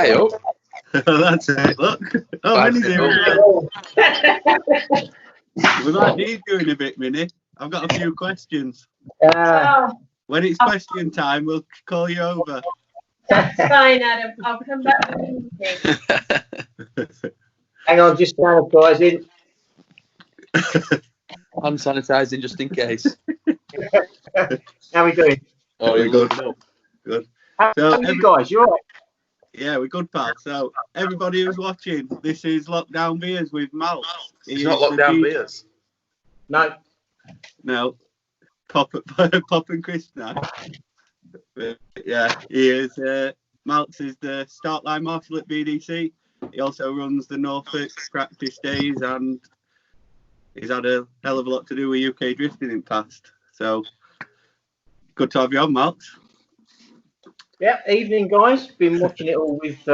Hey up. That's it. Look. Oh, Minnie's here. We might need you in a bit, Minnie. I've got a few questions. When it's question time, we'll call you over. That's fine, Adam. I'll come back when you need. Hang on, just sanitising. Hand sanitising just in case. How we doing? Oh, We're you're good. Good. How So, are you guys? You all right? Yeah, we're good, pal. So, everybody who's watching, this is Lockdown Beers with Malx. It's not Lockdown Beers. No. No. Pop and Chris now. Yeah, he is. Malx is the start line marshal at BDC. He also runs the Norfolk practice days, and he's had a hell of a lot to do with UK drifting in the past. So, good to have you on, Malx. Yeah, evening, guys. Been watching it all with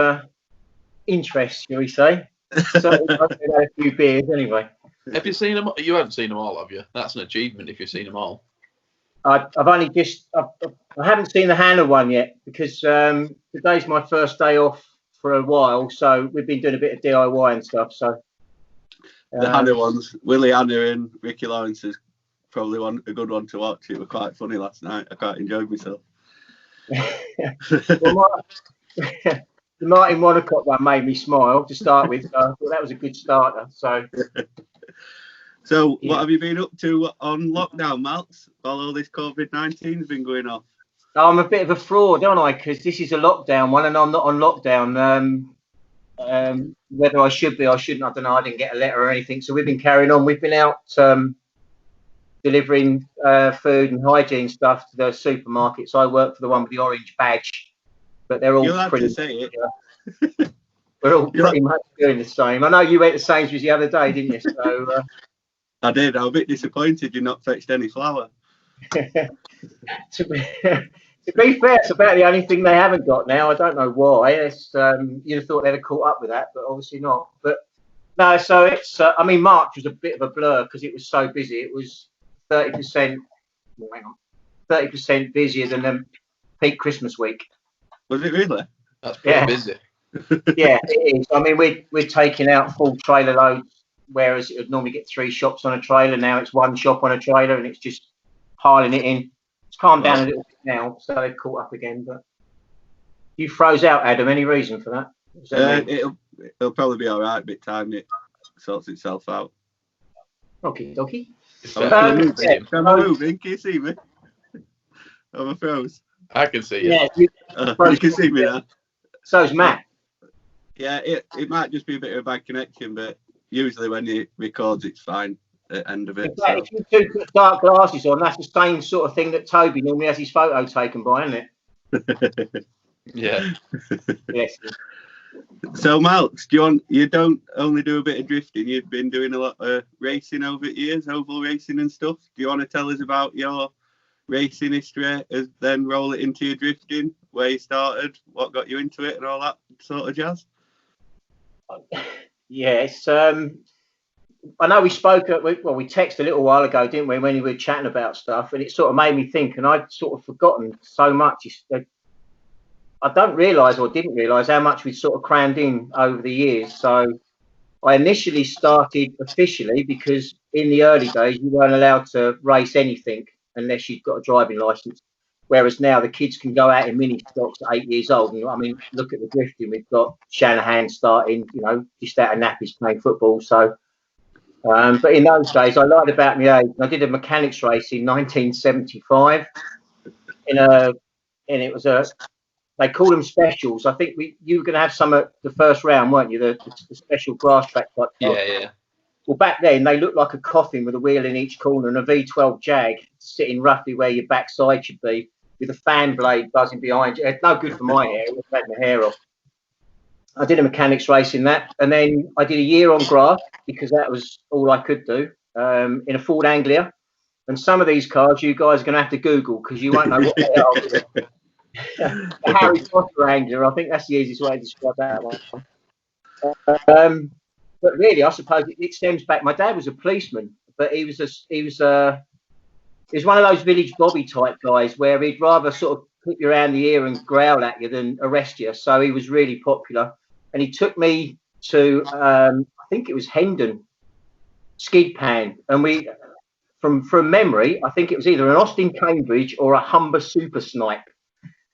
interest, shall we say. So I've had a few beers anyway. Have you seen them? You haven't seen them all, have you? That's an achievement if you've seen them all. I've only just, I haven't seen the Hannah one yet because today's my first day off for a while. So we've been doing a bit of DIY and stuff. So the Hannah ones, Willie Hannah and Ricky Lawrence is probably a good one to watch. It was quite funny last night. I quite enjoyed myself. Well, the Martin Wanacott one made me smile to start with. So I thought that was a good starter. So Yeah. what have you been up to on lockdown, Malx, while all this COVID-19's been going on? I'm a bit of a fraud, aren't I? Because this is a lockdown one and I'm not on lockdown. Whether I should be or shouldn't, I don't know. I didn't get a letter or anything. So we've been carrying on. We've been out delivering food and hygiene stuff to the supermarkets. I work for the one with the orange badge, but they're all pretty. To say it. We're all pretty much doing the same. I know you went to Sainsbury's the other day, didn't you? So I did. I was a bit disappointed you not fetched any flour. to be fair, it's about the only thing they haven't got now. I don't know why. It's, you'd have thought they'd have caught up with that, but obviously not. But no, so it's. I mean, March was a bit of a blur because it was so busy. It was 30%. Well, hang on, 30% busier than the peak Christmas week. Was it really? That's pretty busy. Yeah, it is. I mean, we're taking out full trailer loads, whereas it would normally get 3 shops on a trailer. Now it's 1 shop on a trailer, and it's just piling it in. It's calmed down a little bit now, so they've caught up again. But you froze out, Adam. Any reason for that? It'll probably be all right. Bit time it sorts itself out. Okie dokie. I'm moving. Can you see me? I'm a froze. I can see you. Yeah, you can see me now. So's Matt. Yeah, it might just be a bit of a bad connection, but usually when it records, it's fine at the end of it. So. If you two put dark glasses on, that's the same sort of thing that Toby normally has his photo taken by, isn't it? Yeah. Yes. So, Malx, you don't only do a bit of drifting, you've been doing a lot of racing over the years, oval racing and stuff. Do you want to tell us about your racing history, then roll it into your drifting, where you started, what got you into it and all that sort of jazz? Yes. I know we spoke, we texted a little while ago, didn't we, when we were chatting about stuff, and it sort of made me think, and I'd sort of forgotten so much. I didn't realise how much we'd sort of crammed in over the years. So I initially started officially because in the early days, you weren't allowed to race anything unless you'd got a driving licence. Whereas now the kids can go out in mini stocks at 8 years old. And I mean, look at the drifting. We've got Shanahan starting, just out of nappies playing football. So, but in those days, I lied about my age. I did a mechanics race in 1975 and it was they call them specials. I think you were going to have some at the first round, weren't you? The special grass track type. Yeah. Well, back then they looked like a coffin with a wheel in each corner and a V12 Jag sitting roughly where your backside should be, with a fan blade buzzing behind you. It's no good for my hair. It would have had my hair off. I did a mechanics race in that, and then I did a year on grass because that was all I could do in a Ford Anglia. And some of these cars you guys are going to have to Google because you won't know what they are. The Harry Potter Anglia, I think that's the easiest way to describe that one. But really, I suppose it stems back. My dad was a policeman, but he was one of those village Bobby type guys where he'd rather sort of put you around the ear and growl at you than arrest you. So he was really popular, and he took me to I think it was Hendon skid pan, and we from memory I think it was either an Austin Cambridge or a Humber Super Snipe.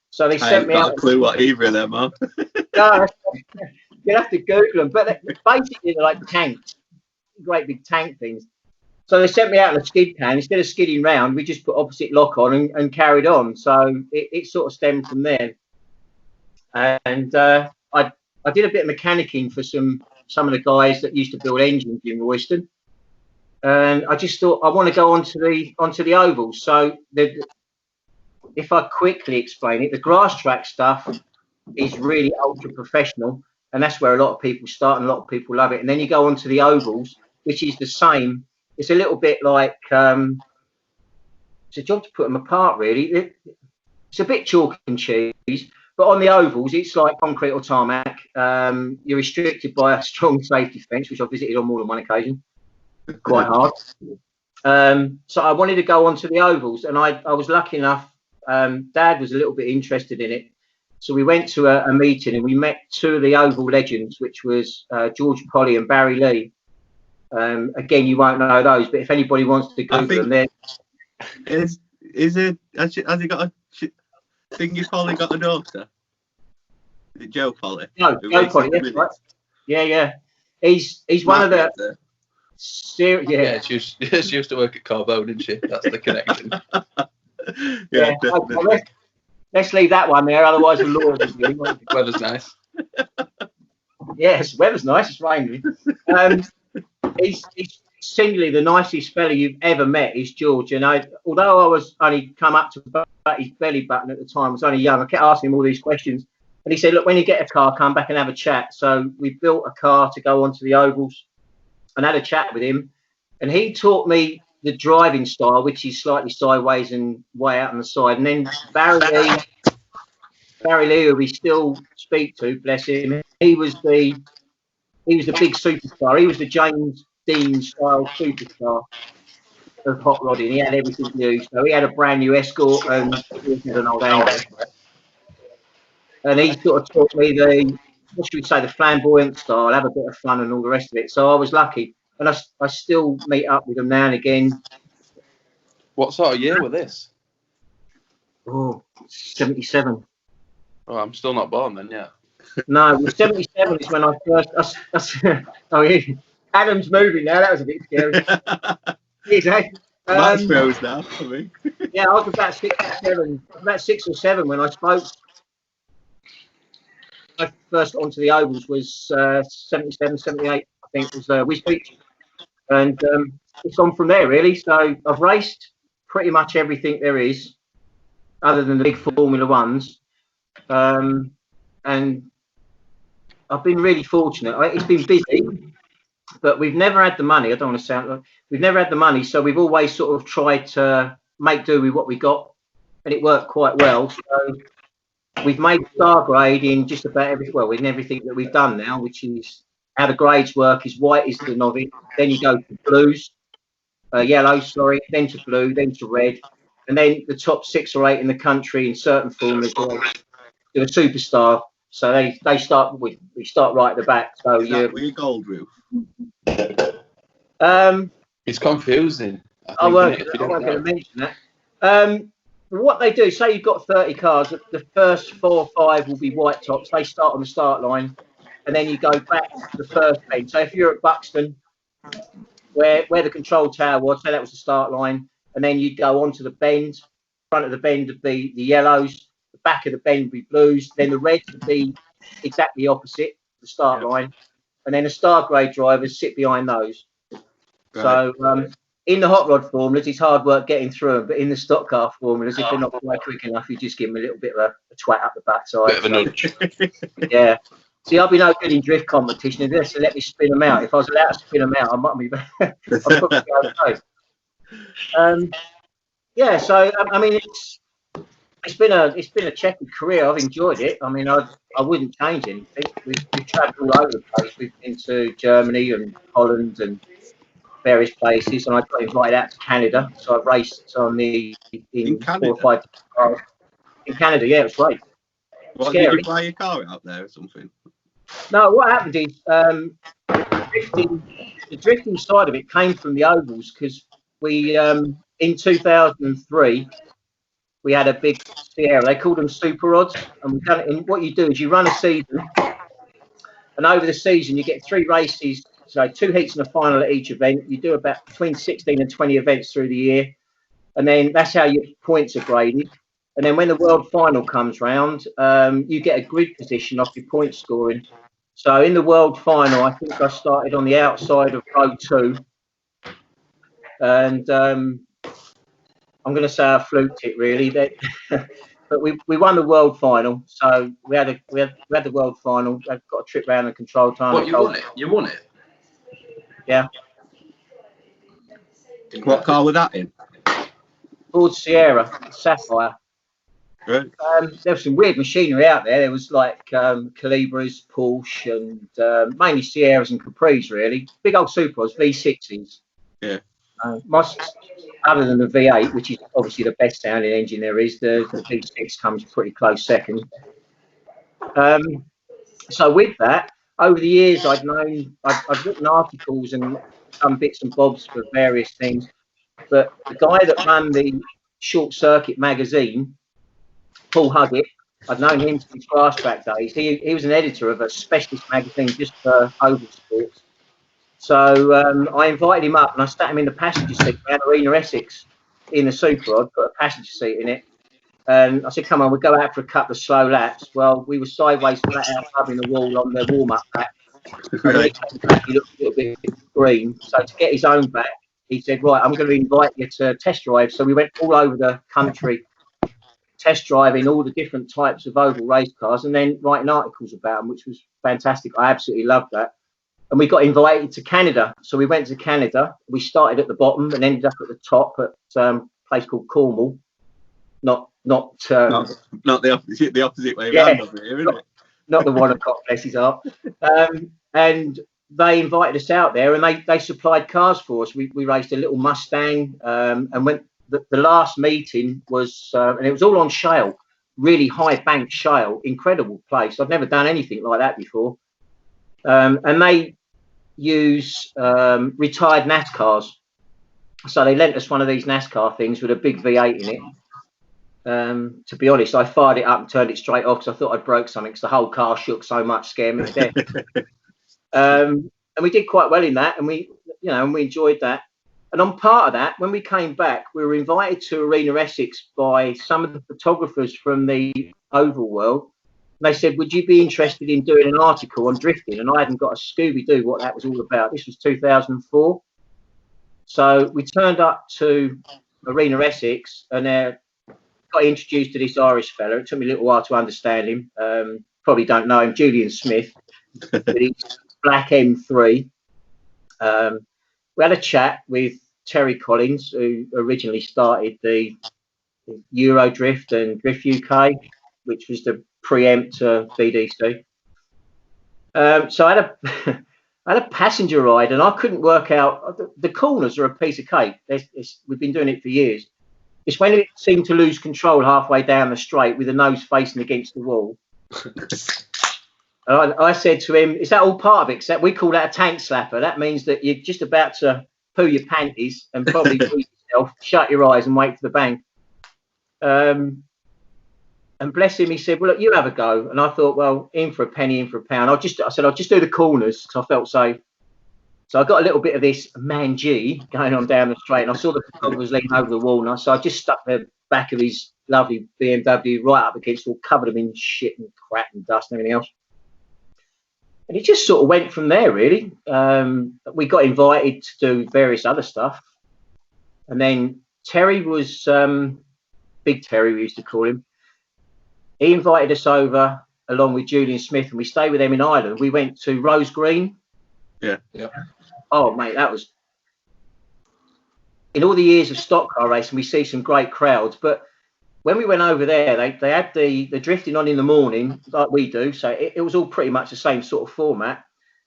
So they sent me out. I ain't got a clue what either of them are. No, you'll have to Google them, but basically they're like tanks, great big tank things. So they sent me out in a skid pan. Instead of skidding round, we just put opposite lock on and carried on. So it sort of stemmed from there. And I did a bit of mechanicking for some of the guys that used to build engines in Royston. And I just thought I want to go onto the ovals. So if I quickly explain it, the grass track stuff is really ultra professional, and that's where a lot of people start and a lot of people love it. And then you go onto the ovals, which is the same. It's a little bit like it's a job to put them apart, really. It's a bit chalk and cheese, but on the ovals, it's like concrete or tarmac. You're restricted by a strong safety fence, which I visited on more than one occasion. Quite hard. So I wanted to go onto the ovals, and I was lucky enough. Dad was a little bit interested in it, so we went to a meeting and we met two of the oval legends, which was George Polly and Barry Lee. Again, you won't know those, but if anybody wants to Google them, has he got a Thingy Polly got a daughter? Is it Joe Polly? No, Joe Polly. Yes, right. Yeah. He's one of the. Yeah, she used to work at Carbone, didn't she? That's the connection. Yeah. Okay, let's leave that one there, otherwise the law will be. Weather's nice. Yes, weather's nice. It's raining. He's singly the nicest fella you've ever met is George. And although I was only come up to about his belly button at the time, I was only young. I kept asking him all these questions, and he said, "Look, when you get a car, come back and have a chat." So we built a car to go onto the ovals, and had a chat with him, and he taught me the driving style, which is slightly sideways and way out on the side. And then Barry Lee, who we still speak to, bless him, he was the big superstar. He was the James Dean style superstar of hot rodding. He had everything new. So he had a brand new Escort and he had an old Angler. And he sort of taught me the flamboyant style, have a bit of fun and all the rest of it. So I was lucky. And I still meet up with them now and again. What sort of year was this? Oh, 77. Oh, I'm still not born then, yeah. No, 77 is when I first. Adam's moving now. That was a bit scary. Matt froze now for me. Yeah, I was about 6 or 7 when I spoke. My first onto the ovals was 77, 78, I think was Wisbech. And it's gone from there, really. So I've raced pretty much everything there is, other than the big Formula Ones. And I've been really fortunate. It's been busy, but we've never had the money. I don't want to sound like we've never had the money. So we've always sort of tried to make do with what we got, and it worked quite well. So we've made star grade in just about in everything that we've done now, which is how the grades work is white is the novice, then you go to blues, yellow, then to blue, then to red, and then the top 6 or 8 in the country in certain formulas do a superstar. So we start right at the back. So you're gold roof. It's confusing. I won't going to mention that. What they do, say you've got 30 cars, the first 4 or 5 will be white tops. They start on the start line, and then you go back to the first bend. So if you're at Buxton, where the control tower was, say that was the start line, and then you'd go onto the bend. Front of the bend would be the yellows, the back of the bend would be blues, then the reds would be exactly opposite the start line, and then the star grade drivers sit behind those. Right. So in the hot rod formulas, it's hard work getting through them, but in the stock car formulas, if they're not quite quick enough, you just give them a little bit of a twat up the backside. Bit of a nudge. Yeah. See, I'll be no good in drift competition unless they let me spin them out. If I was allowed to spin them out, I might be better. I'd probably go okay. Yeah, so I mean, it's been a checkered career. I've enjoyed it. I mean, I wouldn't change anything. We've travelled all over the place. We've been to Germany and Holland and various places, and I got invited out to Canada. So I've raced on in 4 or 5 cars. In Canada, yeah, it was great. What, Scary. did you fly your car out there or something? No, what happened is the drifting side of it came from the ovals because we in 2003 we had a big Sierra. They called them super rods, and we done it. And what you do is you run a season, and over the season you get 3 races, so 2 heats and a final at each event. You do about between 16 and 20 events through the year, and then that's how your points are graded. And then when the world final comes round, you get a grid position off your point scoring. So in the world final, I think I started on the outside of row 2, and I'm going to say I fluked it really. But we won the world final, so we had the world final. I got a trip round the control time. What, you won it? You won it? Yeah. What car was that in? Ford Sierra Sapphire. Right. There was some weird machinery out there. There was like Calibras, Porsche, and mainly Sierras and Capris, really. Big old Supras, V6s. Yeah. Other than the V8, which is obviously the best sounding engine there is, the V6 comes pretty close second. So with that, over the years, I've written articles and some bits and bobs for various things. But the guy that ran the Short Circuit magazine, Paul Huggett, I'd known him since flashback days. He was an editor of a specialist magazine just for oval sports. So I invited him up and I sat him in the passenger seat. We had Arena Essex in the Super Rod, put a passenger seat in it. And I said, come on, we'll go out for a couple of slow laps. Well, we were sideways flat out rubbing the wall on the warm-up pack. Right. He looked a little bit green. So to get his own back, he said, right, I'm going to invite you to test drive. So we went all over the country, test driving all the different types of oval race cars and then writing articles about them, which was fantastic. I absolutely loved that. And we got invited to Canada. So we went to Canada. We started at the bottom and ended up at the top at a place called Cornwall. Not the opposite way around over here, isn't it? Not the one of God bless his heart. And they invited us out there and they supplied cars for us. We raced a little Mustang and went. The last meeting was, and it was all on shale, really high bank shale, incredible place. I've never done anything like that before. And they use retired NASCARs. So they lent us one of these NASCAR things with a big V8 in it. To be honest, I fired it up and turned it straight off because I thought I broke something because the whole car shook so much, scared me to death. And we did quite well in that, and we enjoyed that. And on part of that, when we came back, we were invited to Arena Essex by some of the photographers from the oval world. And they said, would you be interested in doing an article on drifting? And I hadn't got a Scooby-Doo what that was all about. This was 2004. So we turned up to Arena Essex and got introduced to this Irish fella. It took me a little while to understand him. Probably don't know him, Julian Smith, with his black M3. We had a chat with Terry Collins, who originally started the Euro Drift and Drift UK, which was the preempt to BDC. So I had a passenger ride, and I couldn't work out. The corners are a piece of cake. We've been doing it for years. It's when it seemed to lose control halfway down the straight with the nose facing against the wall. And I said to him, is that all part of it? Except we call that a tank slapper. That means that you're just about to poo your panties and probably poo yourself, shut your eyes and wait for the bang. And bless him, he said, well, look, you have a go. And I thought, well, in for a penny, in for a pound. I said, I'll just do the corners because I felt safe. So I got a little bit of this man G going on down the straight, and I saw the photographers leaning over the wall, and so I just stuck the back of his lovely BMW right up against the wall, covered him in shit and crap and dust and everything else. And it just sort of went from there, really. We got invited to do various other stuff. And then Terry was, Big Terry, we used to call him. He invited us over along with Julian Smith, and we stayed with them in Ireland. We went to Rose Green. Yeah. Oh, mate, that was... In all the years of stock car racing, we see some great crowds. But when we went over there, they had the drifting on in the morning, like we do. So it was all pretty much the same sort of format.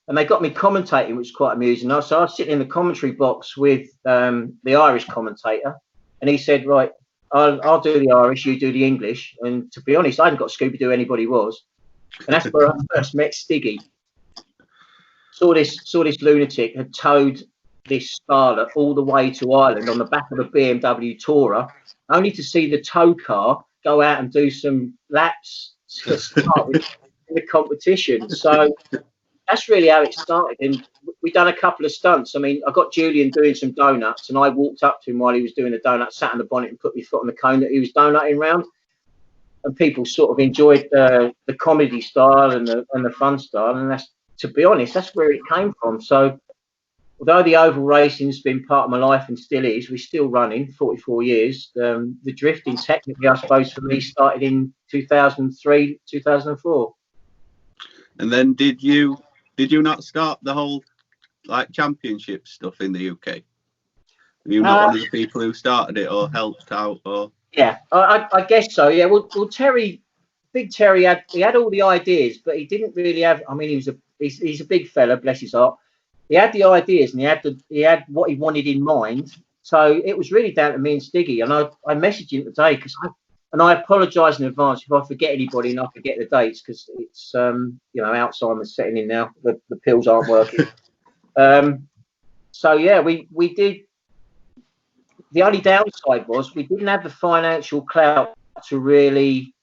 And they got me commentating, which was quite amusing. So I was sitting in the commentary box with the Irish commentator. And he said, right, I'll do the Irish, you do the English. And to be honest, I hadn't got Scooby Doo anybody was, and that's where I first met Stiggy. Saw this lunatic had towed this Scarlet all the way to Ireland on the back of a BMW Tourer, only to see the tow car go out and do some laps to start with the competition. So that's really how it started. And we done a couple of stunts. I mean, I got Julian doing some donuts, and I walked up to him while he was doing the donut, sat on the bonnet, and put my foot on the cone that he was donutting round. And people sort of enjoyed the comedy style and the fun style. And that's, to be honest, that's where it came from. So although the oval racing's been part of my life and still is, we're still running 44 years. The drifting, technically, I suppose, for me, started in 2003, 2004. And then did you not start the whole like championship stuff in the UK? Are you not one of the people who started it or helped out? Or yeah, I guess so. Yeah. Well, Terry, Big Terry had all the ideas, but he didn't really have. I mean, he's a big fella, bless his heart. He had the ideas and he had what he wanted in mind. So it was really down to me and Stiggy. And I messaged him today I apologise in advance if I forget anybody and I forget the dates, because it's Alzheimer's setting in now. The pills aren't working. So yeah, we did. The only downside was we didn't have the financial clout to really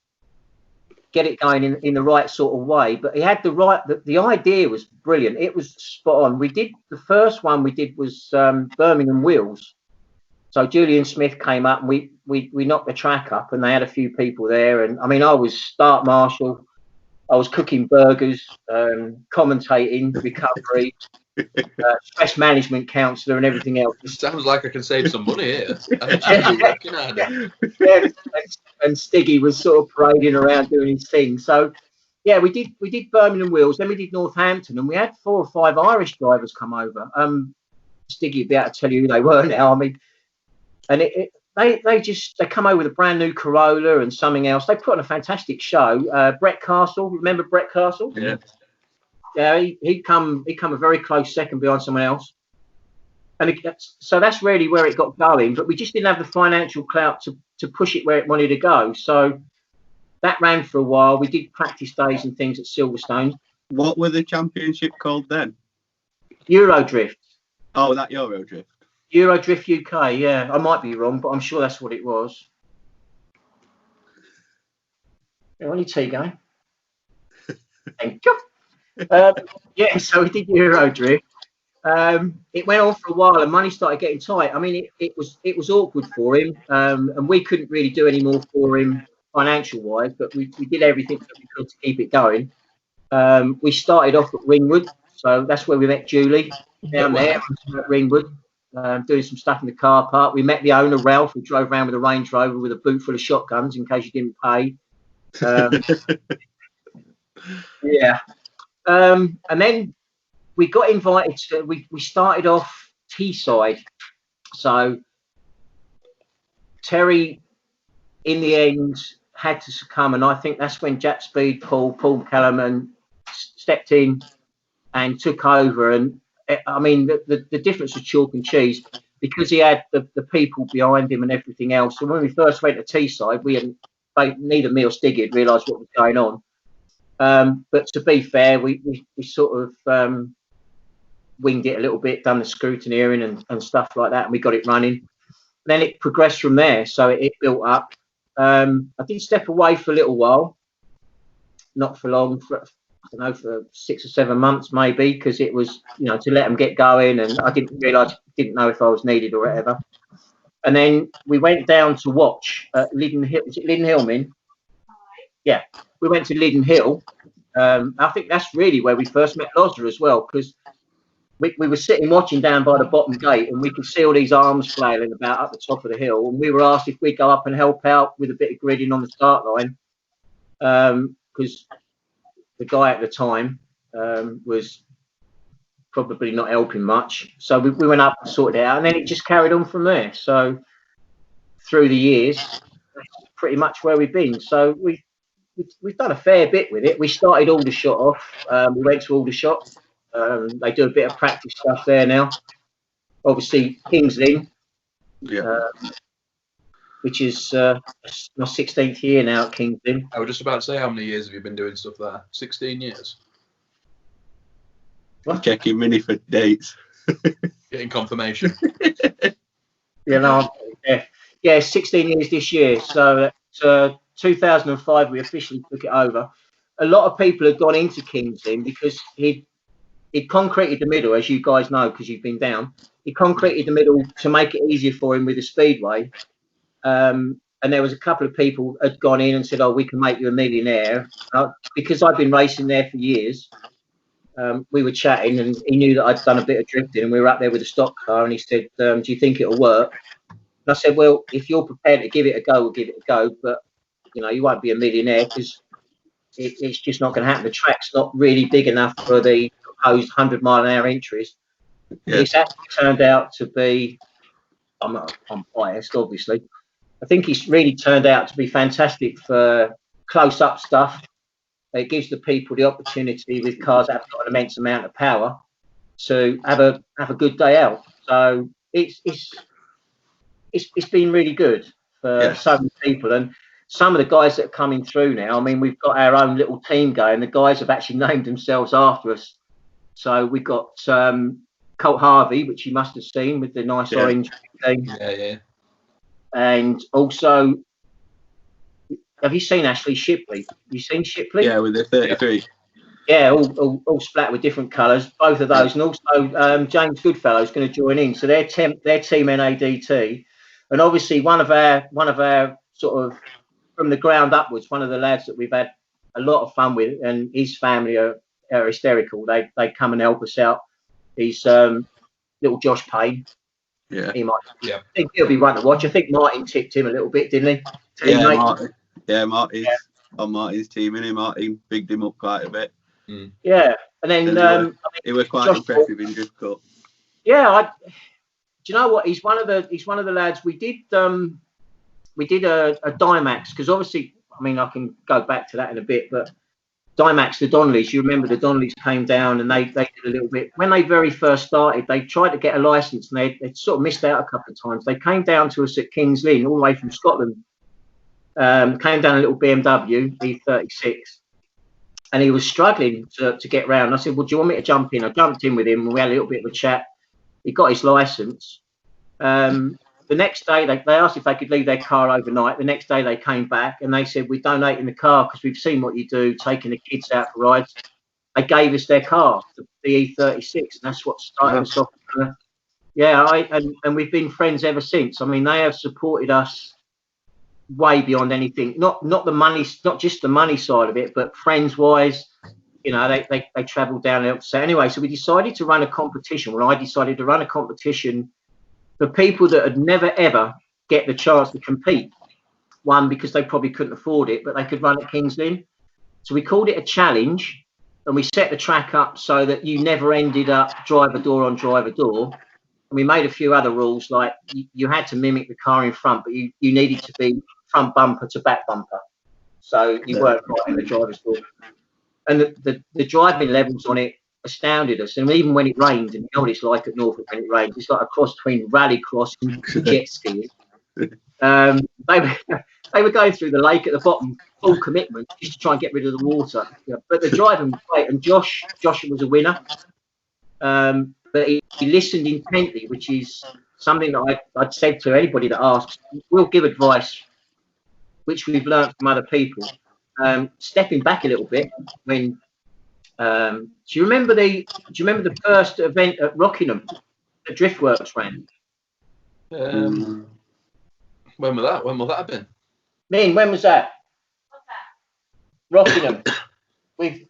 get it going in the right sort of way, but he had the idea was brilliant. It was spot on. The first one we did was Birmingham Wheels. So Julian Smith came up and we knocked the track up, and they had a few people there. And I mean, I was start marshal, I was cooking burgers, commentating, recovery, stress management counsellor, and everything else. It sounds like I can save some money here. I'm working at it. Yeah, and Stiggy was sort of parading around doing his thing. So yeah, we did Birmingham Wheels, then we did Northampton, and we had 4 or 5 Irish drivers come over. Stiggy would be able to tell you who they were now. I mean, and they come over with a brand new Corolla and something else. They put on a fantastic show. Brett Castle, remember Brett Castle? Yeah. Yeah, he'd come a very close second behind someone else. And so that's really where it got going. But we just didn't have the financial clout to push it where it wanted to go. So that ran for a while. We did practice days and things at Silverstone. What were the championship called then? Eurodrift. Oh, that Eurodrift. Eurodrift UK, yeah. I might be wrong, but I'm sure that's what it was. On your tea going. Thank you. Yeah, so we did Eurodrift. It went on for a while, and money started getting tight. I mean, it was awkward for him, and we couldn't really do any more for him financial wise. But we did everything that we could to keep it going. We started off at Ringwood, so that's where we met Julie down there at Ringwood, doing some stuff in the car park. We met the owner, Ralph, who drove around with a Range Rover with a boot full of shotguns in case you didn't pay. Yeah. And then we got invited to, we started off Teesside. So Terry, in the end, had to succumb. And I think that's when Jack Speed, Paul McCallum stepped in and took over. And I mean, the difference was chalk and cheese, because he had the people behind him and everything else. So when we first went to Teesside, neither me or Stiggy had realised what was going on. But to be fair, we sort of winged it a little bit, done the scrutineering and stuff like that, and we got it running. Then it progressed from there, so it built up. I did step away for a little while, not for long, for 6 or 7 months maybe, because it was, to let them get going, and I didn't know if I was needed or whatever. And then we went down to watch at Liddon Hill. Is it Liddon Hill, Min? Yeah, we went to Liddon Hill. I think that's really where we first met Lozza as well, because we were sitting watching down by the bottom gate, and we could see all these arms flailing about up the top of the hill. And we were asked if we'd go up and help out with a bit of gridding on the start line, because the guy at the time was probably not helping much. So we went up and sorted it out, and then it just carried on from there. So through the years, that's pretty much where we've been. So we've done a fair bit with it. We started Aldershot off. We went to Aldershot. They do a bit of practice stuff there now. Obviously, King's Lynn. Yeah. which is my 16th year now at King's Lynn. I was just about to say, how many years have you been doing stuff there? 16 years. I'm checking Mini for dates. Getting confirmation. Yeah, 16 years this year. So 2005 we officially took it over. A lot of people had gone into King's Lynn because he'd concreted the middle, as you guys know because you've been down. He concreted the middle to make it easier for him with the speedway. And there was a couple of people had gone in and said, "Oh, we can make you a millionaire." Because I've been racing there for years. We were chatting, and he knew that I'd done a bit of drifting, and we were up there with a stock car. And he said, "Do you think it'll work?" And I said, "Well, if you're prepared to give it a go, we'll give it a go. But you won't be a millionaire because it's just not going to happen. The track's not really big enough for the proposed 100-mile-an-hour entries." Yeah. It's actually turned out to be. I'm biased, obviously. I think it's really turned out to be fantastic for close-up stuff. It gives the people the opportunity with cars that have got an immense amount of power to have a good day out. So it's been really good for so many people. And some of the guys that are coming through now, I mean, we've got our own little team going. The guys have actually named themselves after us. So we've got Colt Harvey, which you must have seen with the nice orange thing. Yeah. And also, have you seen Ashley Shipley? Have you seen Shipley? Yeah, with the 33. Yeah, all splat with different colours, both of those. And also James Goodfellow is going to join in. So they're team NADT. And obviously one of our sort of from the ground upwards, one of the lads that we've had a lot of fun with, and his family are hysterical. They come and help us out. He's little Josh Payne. Yeah. I think he'll be one to watch. I think Martin tipped him a little bit, didn't he? Martin's on Martin's team, and Martin bigged him up quite a bit. Yeah, and then he was quite impressive in drift cup. Yeah, do you know what? He's one of the lads. We did a Dymax because obviously, I mean, I can go back to that in a bit, but Dymax, the Donnellys, you remember the Donnellys came down and they did a little bit. When they very first started, they tried to get a license and they sort of missed out a couple of times. They came down to us at King's Lynn, all the way from Scotland. Came down a little BMW E36, and he was struggling to get round. I said, "Well, do you want me to jump in?" I jumped in with him and we had a little bit of a chat. He got his license. The next day, they asked if they could leave their car overnight. The next day, they came back and they said, "We're donating the car because we've seen what you do, taking the kids out for rides." They gave us their car, the E36, and that's what started us off. And we've been friends ever since. I mean, they have supported us way beyond anything. Not the money, not just the money side of it, but friends-wise. They travelled down there. So anyway, so we decided to run a competition. Well, I decided to run a competition for people that had never ever get the chance to compete. One, because they probably couldn't afford it, but they could run at King's Lynn. So we called it a challenge, and we set the track up so that you never ended up driver door on driver door. And we made a few other rules, like you had to mimic the car in front, but you needed to be front bumper to back bumper. So you weren't right in the driver's door. And the driving levels on it astounded us. And even when it rained, and you know what it's like at Norfolk when it rains, it's like a cross between rally cross and jet skiing. They were going through the lake at the bottom, full commitment, just to try and get rid of the water. But the driving was great, and Joshua was a winner. But he listened intently, which is something that I'd said to anybody that asks. We'll give advice, which we've learned from other people. Stepping back a little bit, when do you remember the first event at Rockingham that Driftworks ran? When will that have been? When was that? What's that? Rockingham with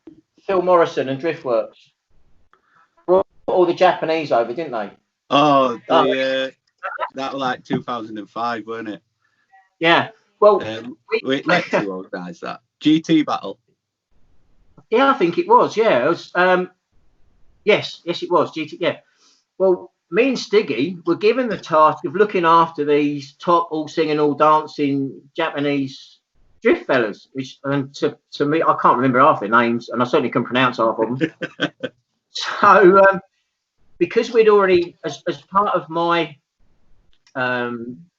Phil Morrison and Driftworks. Brought all the Japanese over, didn't they? Oh, that was like 2005, weren't it? Yeah. Well, let's organise that GT battle. Yeah, I think it was. Yeah, it was. Yes, it was GT. Yeah. Well, me and Stiggy were given the task of looking after these top, all singing, all dancing Japanese drift fellas. And to me, I can't remember half their names, and I certainly can pronounce half of them. So, because we'd already, as part of my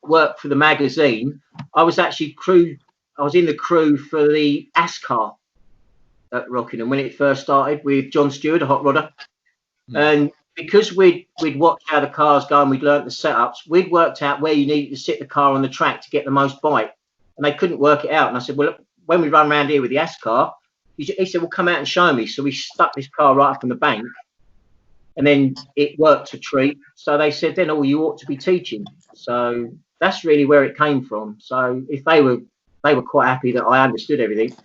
worked for the magazine, I was actually I was in the crew for the ASCAR at Rockingham when it first started with John Stewart, a hot rodder. And because we'd watched how the cars go and we'd learnt the setups, we'd worked out where you needed to sit the car on the track to get the most bite. And they couldn't work it out. And I said, well, look, when we run around here with the ASCAR, he said, well, come out and show me. So we stuck this car right up on the bank, and then it worked a treat. So they said, then, oh, you ought to be teaching. So that's really where it came from. So if they were quite happy that I understood everything.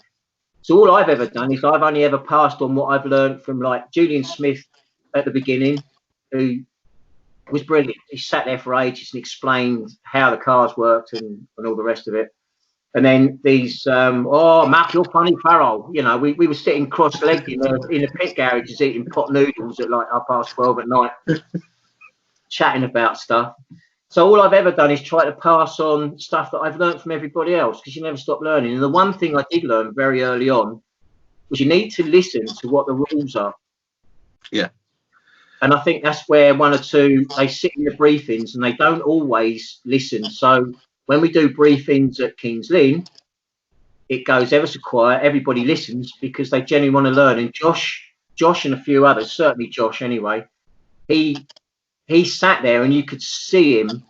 So all I've ever done is I've only ever passed on what I've learned from like Julian Smith at the beginning, who was brilliant. He sat there for ages and explained how the cars worked and all the rest of it. And then these, Matt, you're funny, Farrell. You know, we were sitting cross-legged in the pit garages eating pot noodles at like 12:30 at night, chatting about stuff. So all I've ever done is try to pass on stuff that I've learned from everybody else, because you never stop learning. And the one thing I did learn very early on was you need to listen to what the rules are. Yeah. And I think that's where one or two, they sit in the briefings and they don't always listen. So when we do briefings at King's Lynn, it goes ever so quiet. Everybody listens because they genuinely want to learn. And Josh and a few others, certainly Josh anyway, he sat there and you could see him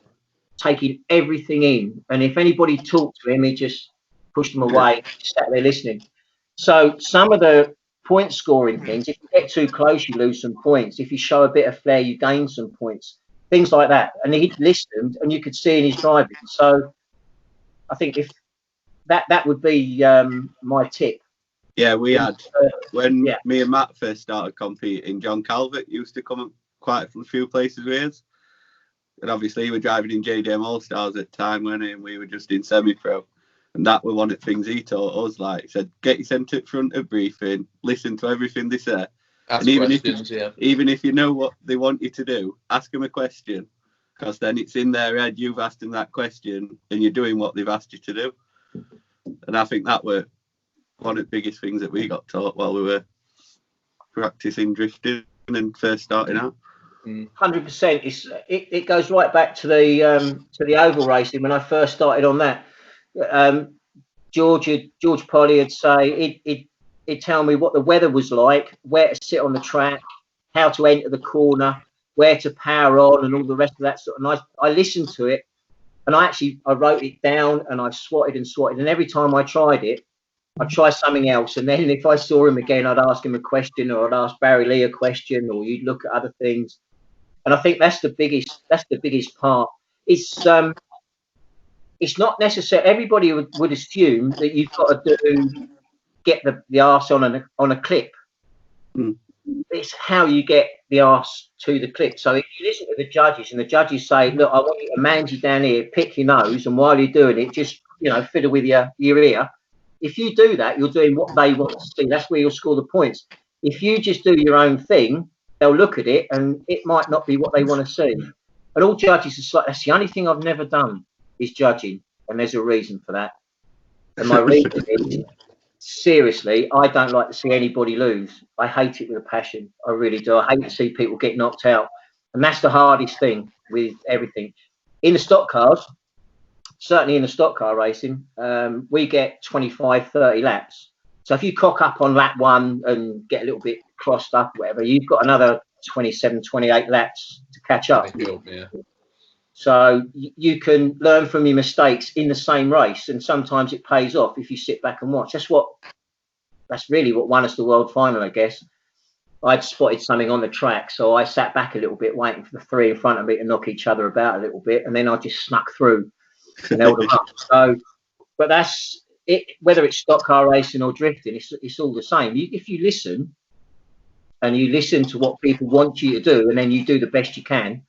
taking everything in. And if anybody talked to him, he just pushed them away, sat there listening. So some of the point scoring things, if you get too close, you lose some points. If you show a bit of flair, you gain some points. Things like that. And he listened and you could see in his driving. So I think if that would be my tip. Yeah, we had, when me and Matt first started competing, John Calvert used to come quite a few places with us. And obviously he was driving in JDM All-Stars at the time, weren't he? And we were just in semi-pro. And that was one of the things he taught us, like, he said, get your centre at front of briefing, listen to everything they say. Ask and even questions, even if you know what they want you to do, ask them a question, because then it's in their head, you've asked them that question, and you're doing what they've asked you to do. And I think that were one of the biggest things that we got taught while we were practicing drifting and first starting out. 100%. It goes right back to the oval racing when I first started on that. George Polly would say he'd tell me what the weather was like, where to sit on the track, how to enter the corner, where to power on, and all the rest of that sort. And I listened to it, and I wrote it down, and I swatted, and every time I tried it, I'd try something else. And then if I saw him again, I'd ask him a question, or I'd ask Barry Lee a question, or you'd look at other things. And I think that's the biggest part. It's not necessary. Everybody would assume that you've got to get the arse on a clip. It's how you get the arse to the clip. So if you listen to the judges and the judges say, look, I want you to manage down here, pick your nose, and while you're doing it, just fiddle with your ear. If you do that, you're doing what they want to see. That's where you'll score the points. If you just do your own thing, they'll look at it and it might not be what they want to see. And all judges are like, that's the only thing I've never done is judging. And there's a reason for that. And my reason is, seriously, I don't like to see anybody lose. I hate it with a passion. I really do. I hate to see people get knocked out. And that's the hardest thing with everything. In the stock cars, certainly in the stock car racing, we get 25, 30 laps. So if you cock up on lap 1 and get a little bit crossed up, whatever, you've got another 27, 28 laps to catch up. Yeah. So you can learn from your mistakes in the same race, and sometimes it pays off if you sit back and watch. That's really what won us the world final, I guess. I'd spotted something on the track, so I sat back a little bit, waiting for the three in front of me to knock each other about a little bit, and then I just snuck through and held them up. So, but that's it. Whether it's stock car racing or drifting, it's all the same. If you listen, and you listen to what people want you to do, and then you do the best you can,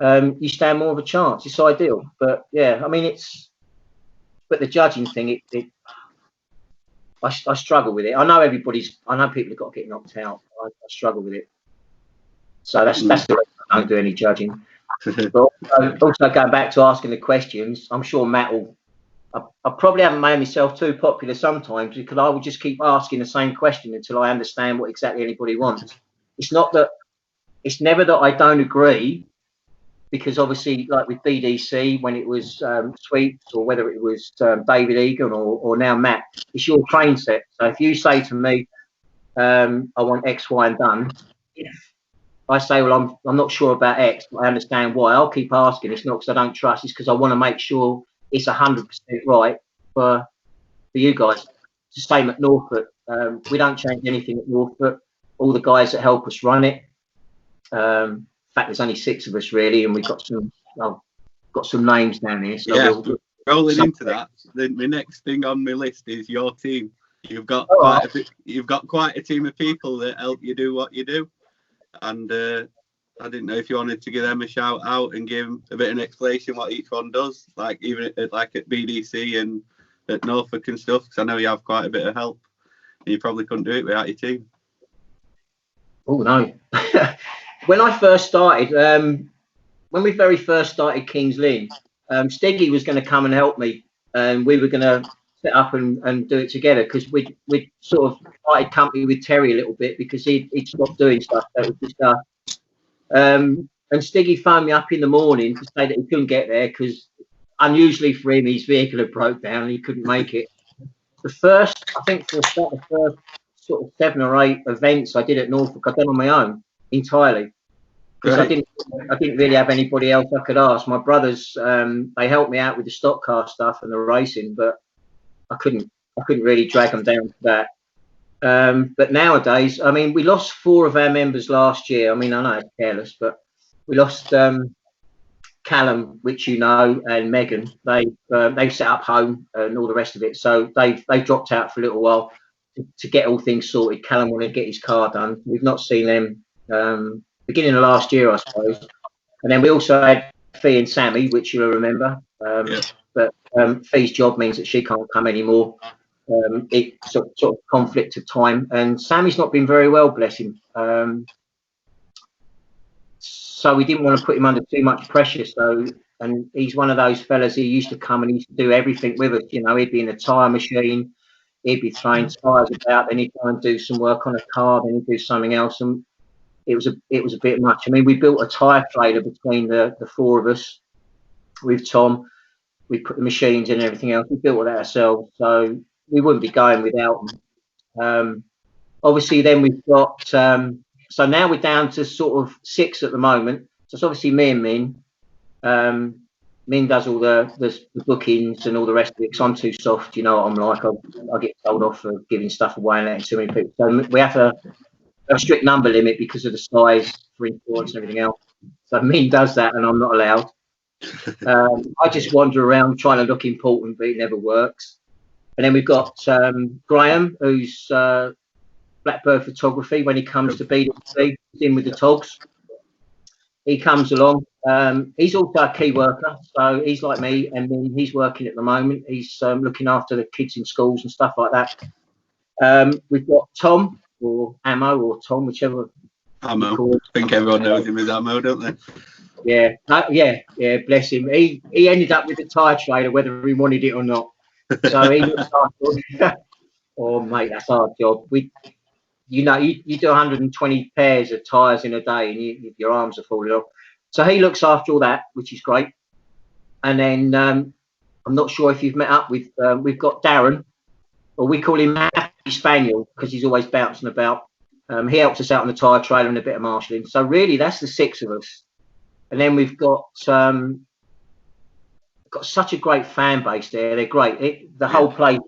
you stand more of a chance. It's ideal. But yeah, I mean, but the judging thing, I struggle with it. I know people have got to get knocked out. I struggle with it. So that's the reason I don't do any judging. But also going back to asking the questions, I'm sure Matt will. I probably haven't made myself too popular sometimes, because I will just keep asking the same question until I understand what exactly anybody wants. It's never that I don't agree. because obviously, like with BDC, when it was Sweeps, or whether it was David Egan or now Matt, it's your train set. So if you say to me, I want X, Y, and done, if I say, well, I'm not sure about X, but I understand why, I'll keep asking. It's not because I don't trust, it's because I want to make sure it's 100% right for you guys. It's the same at Norfolk. We don't change anything at Norfolk. All the guys that help us run it. In fact, there's only 6 of us really, and we've got some names down here. So yeah, rolling into that, the next thing on my list is your team. You've got quite a team of people that help you do what you do, and I didn't know if you wanted to give them a shout out and give a bit of an explanation what each one does, like even at BDC and at Norfolk and stuff, because I know you have quite a bit of help, and you probably couldn't do it without your team. Oh no. When I first started, when we very first started King's Lynn, Steggy was going to come and help me, and we were going to set up and do it together, because we sort of started company with Terry a little bit because he'd stopped doing stuff. That was just and Steggy phoned me up in the morning to say that he couldn't get there because unusually for him, his vehicle had broke down and he couldn't make it. The first sort of 7 or 8 events I did at Norfolk, I done on my own entirely, because I didn't really have anybody else I could ask. My brothers, they helped me out with the stock car stuff and the racing, but I couldn't really drag them down to that. But nowadays, I mean, we lost 4 of our members last year. I mean, I know it's careless, but we lost Callum, which you know, and Megan. They set up home and all the rest of it, so they dropped out for a little while to get all things sorted. Callum wanted to get his car done. We've not seen them beginning of last year, I suppose. And then we also had Fee and Sammy, which you'll remember. But Fee's job means that she can't come anymore. It sort of conflict of time, and Sammy's not been very well, bless him. So we didn't want to put him under too much pressure. So, and he's one of those fellas who used to come and he used to do everything with us. You know, he'd be in a tyre machine, he'd be throwing tyres about, then he'd try and do some work on a car, then he'd do something else, and it was a bit much. I mean, we built a tyre trailer between the 4 of us with Tom. We put the machines in and everything else. We built all that ourselves, so we wouldn't be going without them. Obviously, then we've got so now we're down to sort of 6 at the moment. So it's obviously me and Min. Min does all the bookings and all the rest of it, because I'm too soft. You know what I'm like. I get told off for giving stuff away and letting too many people. So we have a strict number limit because of the size for insurance and everything else. So Min does that, and I'm not allowed. I just wander around trying to look important, but it never works. And then we've got Graham, who's Blackbird Photography. When he comes to BDC, he's in with the togs. He comes along. He's also a key worker, so he's like me, and then he's working at the moment. He's looking after the kids in schools and stuff like that. We've got Tom, or Ammo, or Tom, whichever. Ammo. I think everyone knows him as Ammo, don't they? Yeah, yeah. Bless him. He ended up with a tyre trailer, whether he wanted it or not. So he looks after. Oh mate, that's our job. You do 120 pairs of tyres in a day, and your arms are falling off. So he looks after all that, which is great. And then I'm not sure if you've met up with. We've got Darren, or we call him Happy Spaniel because he's always bouncing about. He helps us out on the tyre trailer and a bit of marshalling. So really, that's the 6 of us. And then we've got such a great fan base there. They're great. The whole place,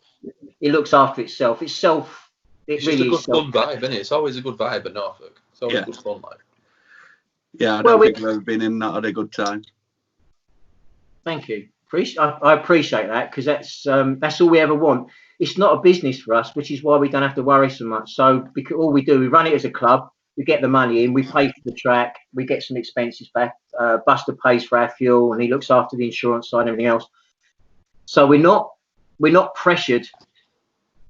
it looks after itself. It's really just a good fun vibe, isn't it? It's always a good vibe at Norfolk. It's always good fun, like. Yeah, I don't think I've ever been in that had a good time. Thank you. I appreciate that, because that's all we ever want. It's not a business for us, which is why we don't have to worry so much. So because all we do, we run it as a club. We get the money in, we pay for the track, we get some expenses back. Buster pays for our fuel, and he looks after the insurance side and everything else. So we're not pressured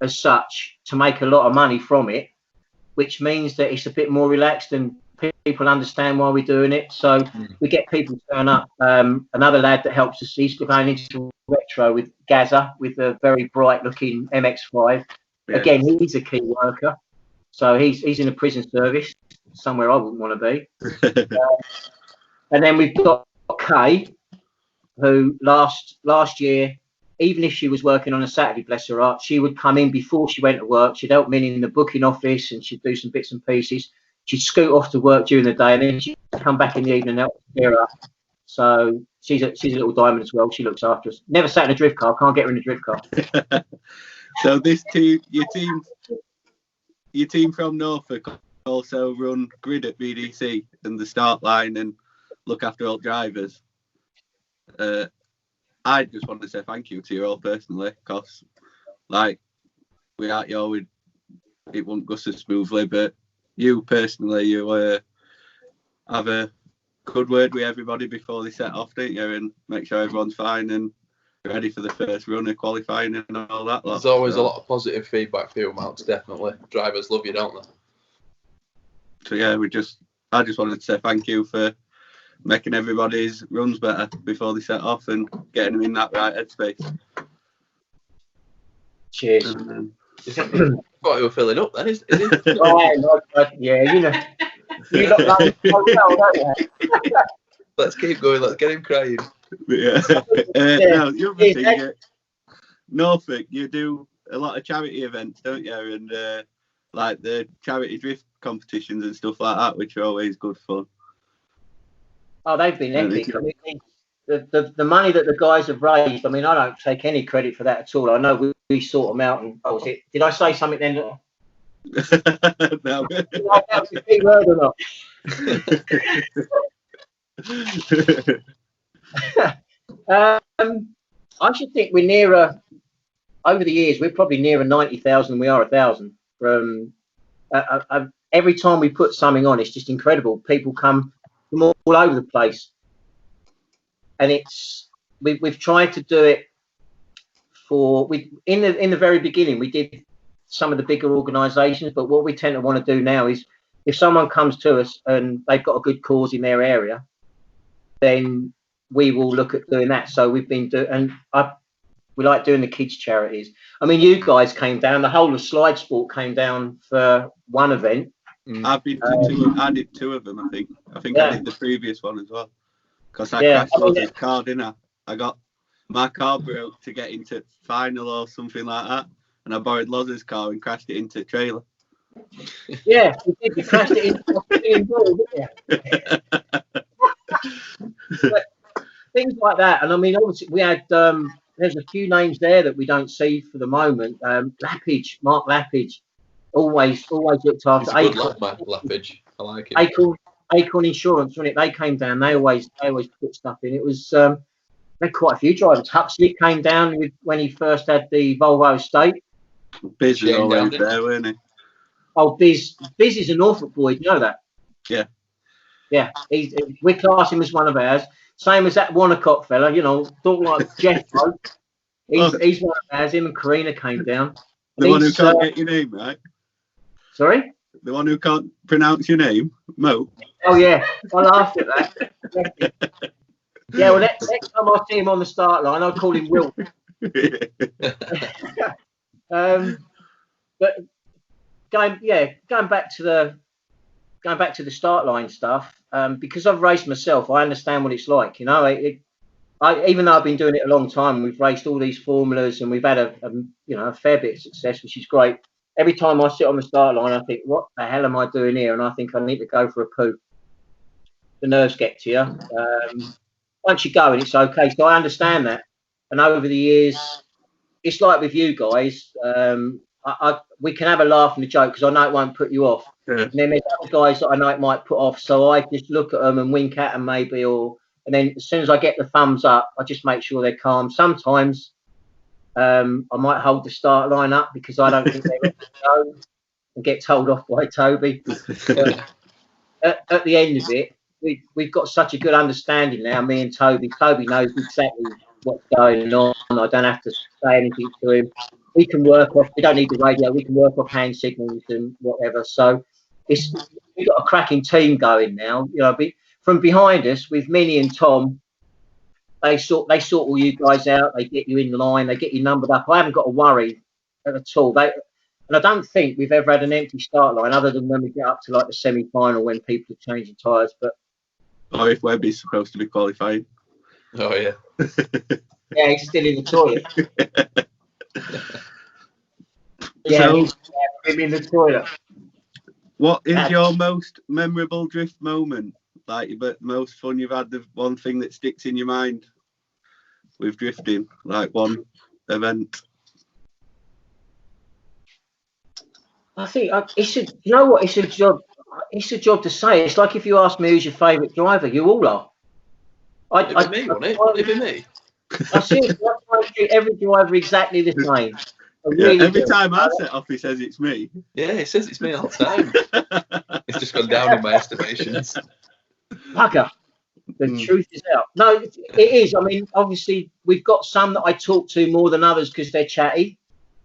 as such to make a lot of money from it, which means that it's a bit more relaxed and people understand why we're doing it. So we get people to turn up. Another lad that helps us, he's going into retro with Gaza, with a very bright looking MX-5. Yeah. Again, he's a key worker. So he's in a prison service, somewhere I wouldn't want to be. And then we've got Kay, who last year, even if she was working on a Saturday, bless her heart, she would come in before she went to work. She'd help me in the booking office, and she'd do some bits and pieces. She'd scoot off to work during the day, and then she'd come back in the evening and help clear up. So she's a little diamond as well. She looks after us. Never sat in a drift car. Can't get her in a drift car. So this team, your team from Norfolk also run grid at BDC and the start line and look after all drivers. I just want to say thank you to you all personally, because like without you, it wouldn't go so smoothly. But you personally, you have a good word with everybody before they set off, don't you, and make sure everyone's fine and ready for the first run of qualifying and all that. There's always a lot of positive feedback for you, Malx, definitely. Drivers love you, don't they? So yeah, I just wanted to say thank you for making everybody's runs better before they set off and getting them in that right headspace. Cheers. Thought you were filling up then, is it? Yeah, you know. You look like a hotel, don't you? Let's keep going, let's get him crying. Yeah. Now, the other thing, Norfolk, you do a lot of charity events, don't you? And like the charity drift competitions and stuff like that, which are always good fun. Oh, they've been epic. I mean, the money that the guys have raised, I mean, I don't take any credit for that at all. I know we sort them out. And did I say something then? No. Did I have a key word or not? I should think we're nearer, over the years, we're probably nearer 90,000 than we are 1,000. From every time we put something on, it's just incredible. People come from all over the place, and we've tried to do it in the very beginning. We did some of the bigger organisations, but what we tend to want to do now is if someone comes to us and they've got a good cause in their area, then we will look at doing that. So we've been doing, and we like doing the kids' charities. I mean, you guys came down, the whole of Slide Sport came down for one event. I've been to two, I did two of them, I think. I did the previous one as well. Because I crashed Loz's car, didn't I? My car broke to get into final or something like that. And I borrowed Loz's car and crashed it into a trailer. Yeah, you did. You crashed it into a ball, didn't you? Things like that. And I mean, obviously, we had, there's a few names there that we don't see for the moment. Lappage, Mark Lappage, always looked after. It's a good lad, Mark Lappage. I like it. Acorn Insurance, wasn't it? They came down. They always put stuff in. It was, they had quite a few drivers. Huxley came down when he first had the Volvo estate. Biz was always there, weren't he? Oh, Biz is a Norfolk boy. Do you know that? Yeah. Yeah, we class him as one of ours. Same as that Wanacott fella, you know, talking like Jethro. He's one of ours. Him and Karina came down. The one who can't get your name right. Sorry? The one who can't pronounce your name, Mo. Oh yeah, I laughed at that. Yeah, well, next time I see him on the start line, I'll call him Will. But going back to the start line stuff, because I've raced myself, I understand what it's like. You know, even though I've been doing it a long time, we've raced all these formulas and we've had a fair bit of success, which is great. Every time I sit on the start line, I think, what the hell am I doing here? And I think I need to go for a poo. The nerves get to you. Once you go, and it's okay. So I understand that. And over the years, it's like with you guys. We can have a laugh and a joke because I know it won't put you off. Yeah. And then there's other guys that I know it might put off. So I just look at them and wink at them maybe, and then as soon as I get the thumbs up, I just make sure they're calm. Sometimes I might hold the start line up because I don't think they're ready to go and get told off by Toby. At the end of it, we've got such a good understanding now, me and Toby. Toby knows exactly what's going on. I don't have to say anything to him. We can work off, we don't need the radio, we can work off hand signals and whatever. So we've got a cracking team going now. You know, from behind us with Minnie and Tom, they sort all you guys out, they get you in line, they get you numbered up. I haven't got to worry at all. And I don't think we've ever had an empty start line other than when we get up to like the semi-final when people are changing tyres. But Or if Webby's supposed to be qualifying. Oh yeah. Yeah, he's still in the toilet. Yeah, So- he's in the toilet. What is your most memorable drift moment? Like, but most fun you've had, the one thing that sticks in your mind with drifting, like one event. I think it's a, you know what? It's a job. It's a job to say. It's like if you ask me who's your favourite driver, you all are. It'd be me, wouldn't it? It'd be me. I seriously, I treat every driver exactly the same. Every time I set off, he says it's me. Yeah, he says it's me all the time. It's just gone down in my estimations. Bugger. The truth is out. No, it is. I mean, obviously, we've got some that I talk to more than others because they're chatty,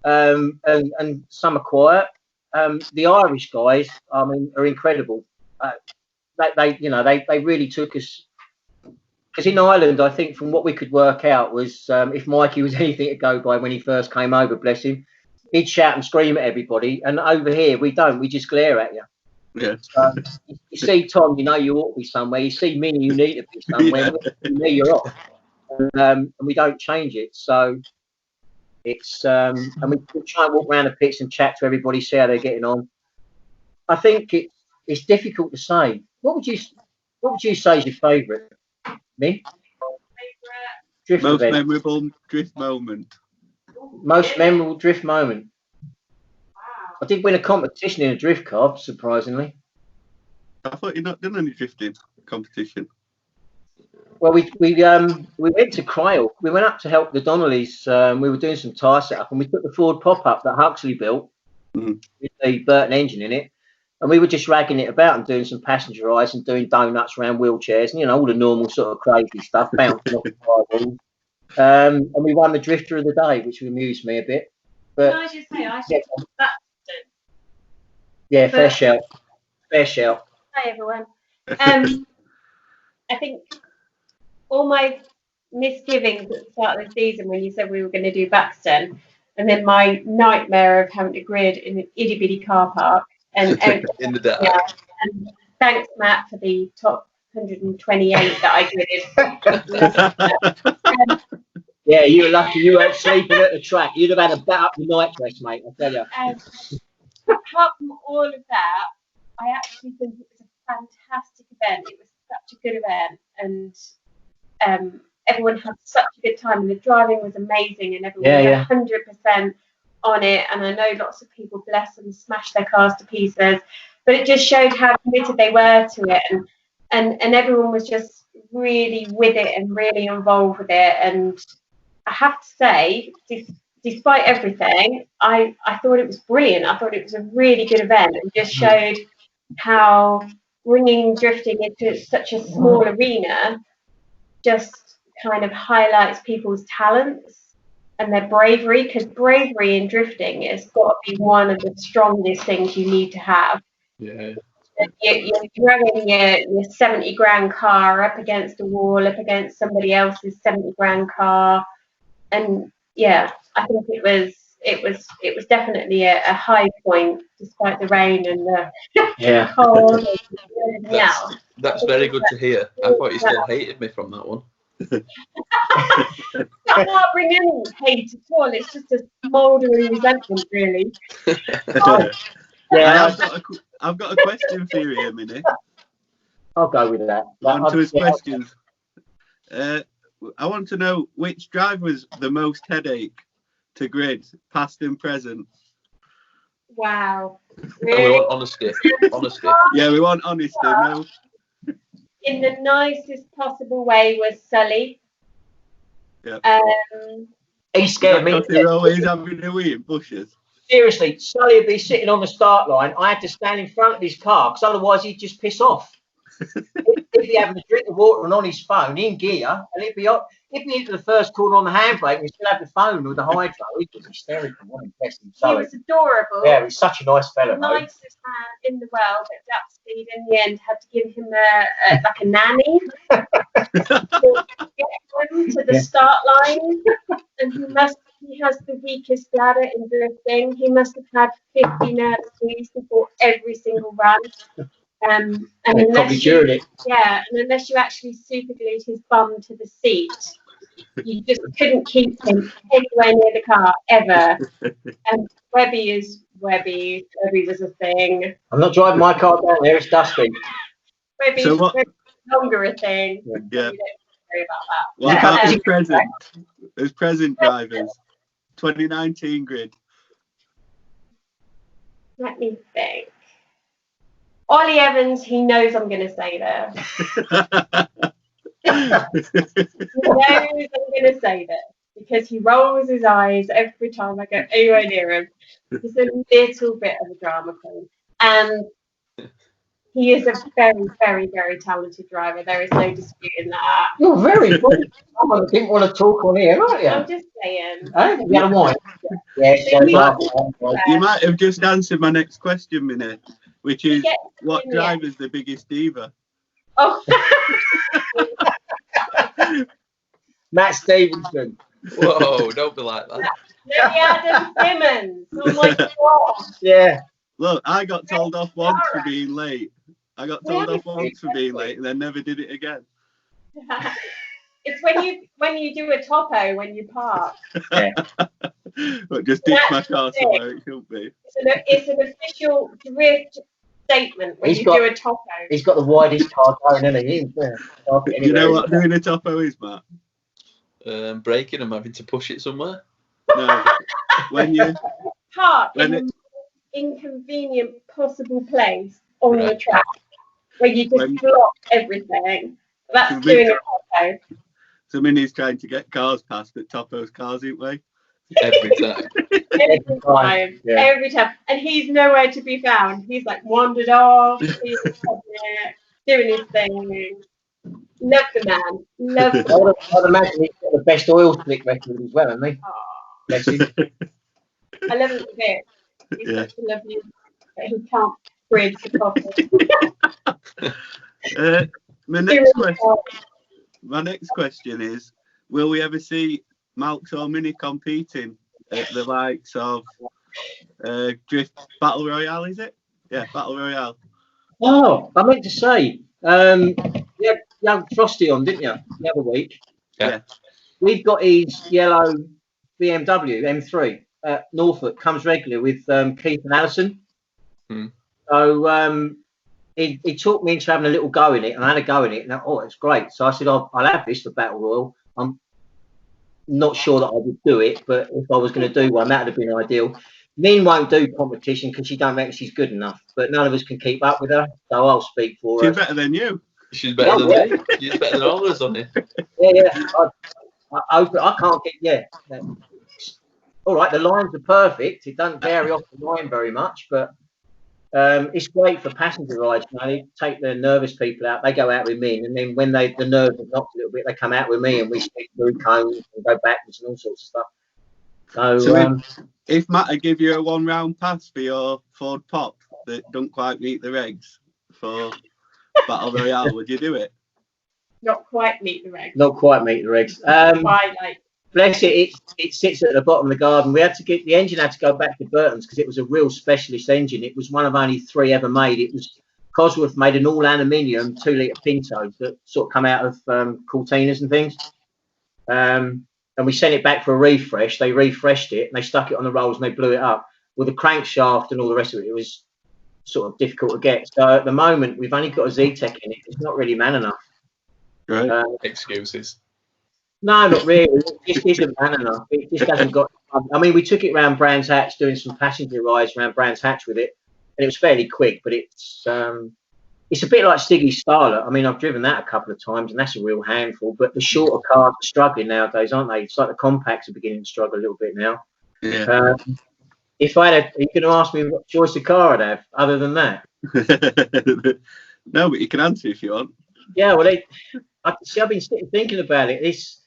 and some are quiet. The Irish guys, I mean, are incredible. They really took us. Because in Ireland, I think from what we could work out was if Mikey was anything to go by when he first came over, bless him, he'd shout and scream at everybody. And over here, we don't. We just glare at you. Yeah. So, you see Tom, you know you ought to be somewhere. You see Minnie, you need to be somewhere. You know you're off. And we don't change it. So it's and we try and walk around the pits and chat to everybody, see how they're getting on. I think it's difficult to say. What would you say is your favourite? Me? Drift Most event. memorable drift moment. Most memorable drift moment. I did win a competition in a drift car, surprisingly. I thought you'd not done any drifting competition. Well, we went to Crail. We went up to help the Donnellys. We were doing some tyre setup, and we took the Ford pop-up that Huxley built with the Burton engine in it, and we were just ragging it about and doing some passenger rides and doing donuts around wheelchairs and all the normal sort of crazy stuff, bouncing off the firewalls. And we won the Drifter of the Day, which amused me a bit. But Can I just say, I should have that. yeah, fair shout. Fair shout. Hi everyone. I think all my misgivings at the start of the season when you said we were going to do Buxton, and then my nightmare of having to grid in an itty bitty car park and in the dark. Yeah, and thanks Matt for the top 128 that I gridded. Yeah, you were lucky you weren't sleeping at the track. You'd have had a bat up your night dress, mate, I tell you. Apart from all of that, I actually think it was a fantastic event. It was such a good event, and everyone had such a good time, and the driving was amazing, and everyone was 100% on it. And I know lots of people, bless them, smashed their cars to pieces, but it just showed how committed they were to it, and everyone was just really with it and really involved with it. And I have to say, despite everything, I thought it was brilliant. I thought it was a really good event, and just showed how bringing drifting into such a small arena just kind of highlights people's talents and their bravery, because bravery in drifting has got to be one of the strongest things you need to have. Yeah. You're throwing your 70 grand car up against a wall, up against somebody else's 70 grand car, and yeah, I think it was definitely a high point despite the rain and the cold and everything else. That's very good to hear. I thought you still hated me from that one. I can't bring any hate at all. It's just a smouldering resentment, really. I've got a question for you here, Minnie. I'll go with that. On to his questions. I want to know which drive was the most headache to grid, past and present. Wow. Really? And we want honesty. Honesty. Yeah, we want honesty. No. In the nicest possible way was Sully. Yeah. He scared me. They're always having a wee in bushes. Seriously, Sully would be sitting on the start line. I had to stand in front of his car because otherwise he'd just piss off. He'd be having a drink of water and on his phone in gear, and he'd be into the first corner on the handbrake and he'd still have the phone with the hydro. He'd be hysterical. What impressive. He was adorable. Yeah, he was such a nice fella. The nicest man in the world. But Dapspeed in the end had to give him like a nanny to get him to the start line, and he has the weakest bladder in drifting. He must have had 50 nurses before every single run. And Probably unless during it. yeah, and unless you actually super glued his bum to the seat, you just couldn't keep him anywhere near the car ever. And Webby is Webby. Webby was a thing. I'm not driving my car down there. It's dusty. Webby's So what? Webby's no longer a thing. Yeah. So you don't worry about that. What Yeah, about his present? His present drivers. 2019 grid. Let me think. Ollie Evans, he knows I'm going to say this. He knows I'm going to say this because he rolls his eyes every time I go anywhere near him. He's a little bit of a drama queen. And he is a very, very, very talented driver. There is no disputing that. You're very good. I didn't want to talk on here, aren't you? I'm just saying. Hey, you don't mind? Yes, So You might have just answered my next question, Minnie, which is what Yeah. driver's the biggest diva? Oh, Matt Stevenson. Whoa, don't be like that. maybe Adam Simmons. Oh my God. Yeah. Look, I got told off once for being late. I got told off once for being late and then never did it again. It's when you do a topo when you park. But just ditch my car somewhere it shouldn't be. It's an official drift statement when He's you got- do a topo. He's got the widest car going, isn't he? You know what doing a topo is, Matt? Braking and having to push it somewhere. No. When you Park when in the most inconvenient possible place on the track where you just block everything. That's doing a topo. so Minnie's trying to get cars past, but Topo's cars ain't way. Every time. Every time. Yeah. Every time. And he's nowhere to be found. He's like wandered off. He's doing his thing. Love the man. Love the man. I'd imagine he's got the best oil slick record as well, hasn't he? Aw, Bless him. I love him a bit. He's Yeah. such a lovely, but he can't bridge the coffee. My next question is: will we ever see Malx or Minnie competing at the likes of Drift Battle Royale? Is it? Yeah, Battle Royale. Oh, I meant to say, you had Frosty on, didn't you, the other week? Yeah. We've got his yellow BMW M3 at Norfolk, comes regular with Keith and Alison. Hmm. So he talked me into having a little go in it, and I had a go in it, and it's great. So I said, I'll have this for Battle Royal. I'm not sure that I would do it, but if I was going to do one, that would have been ideal. Min won't do competition because she don't reckon she's good enough, but none of us can keep up with her, so I'll speak for her. She's better than you. She's better than me. She's better than all of us on here. Yeah. I can't get, yeah. All right, the lines are perfect. It doesn't vary off the line very much, but it's great for passenger rides. You know, they take the nervous people out. They go out with me, and then when the nerves have knocked a little bit, they come out with me, and we stick through cones and go backwards and all sorts of stuff. So if Matt would give you a 1 round pass for your Ford Pop that don't quite meet the regs for Battle Royale, would you do it? Not quite meet the regs. not quite meet the regs. Like, Bless it, it sits at the bottom of the garden. We had to get the engine had to go back to Burton's because it was a real specialist engine. It was one of only 3 ever made. It was Cosworth made an all aluminium 2-litre Pinto that sort of come out of Cortinas and things. And we sent it back for a refresh. They refreshed it and they stuck it on the rolls and they blew it up. With the crankshaft and all the rest of it, it was sort of difficult to get. So at the moment, we've only got a Z-Tech in it. It's not really man enough. Right. Excuses. No, not really. It just isn't man enough. It just hasn't got. I mean, we took it around Brands Hatch, doing some passenger rides around Brands Hatch with it, and it was fairly quick. But it's a bit like Stiggy's Starlet. I mean, I've driven that a couple of times, and that's a real handful. But the shorter cars are struggling nowadays, aren't they? It's like the compacts are beginning to struggle a little bit now. Yeah. If I had, you're going to ask me what choice of car I'd have, other than that. No, but you can answer if you want. Yeah, well, I've been sitting thinking about it. It's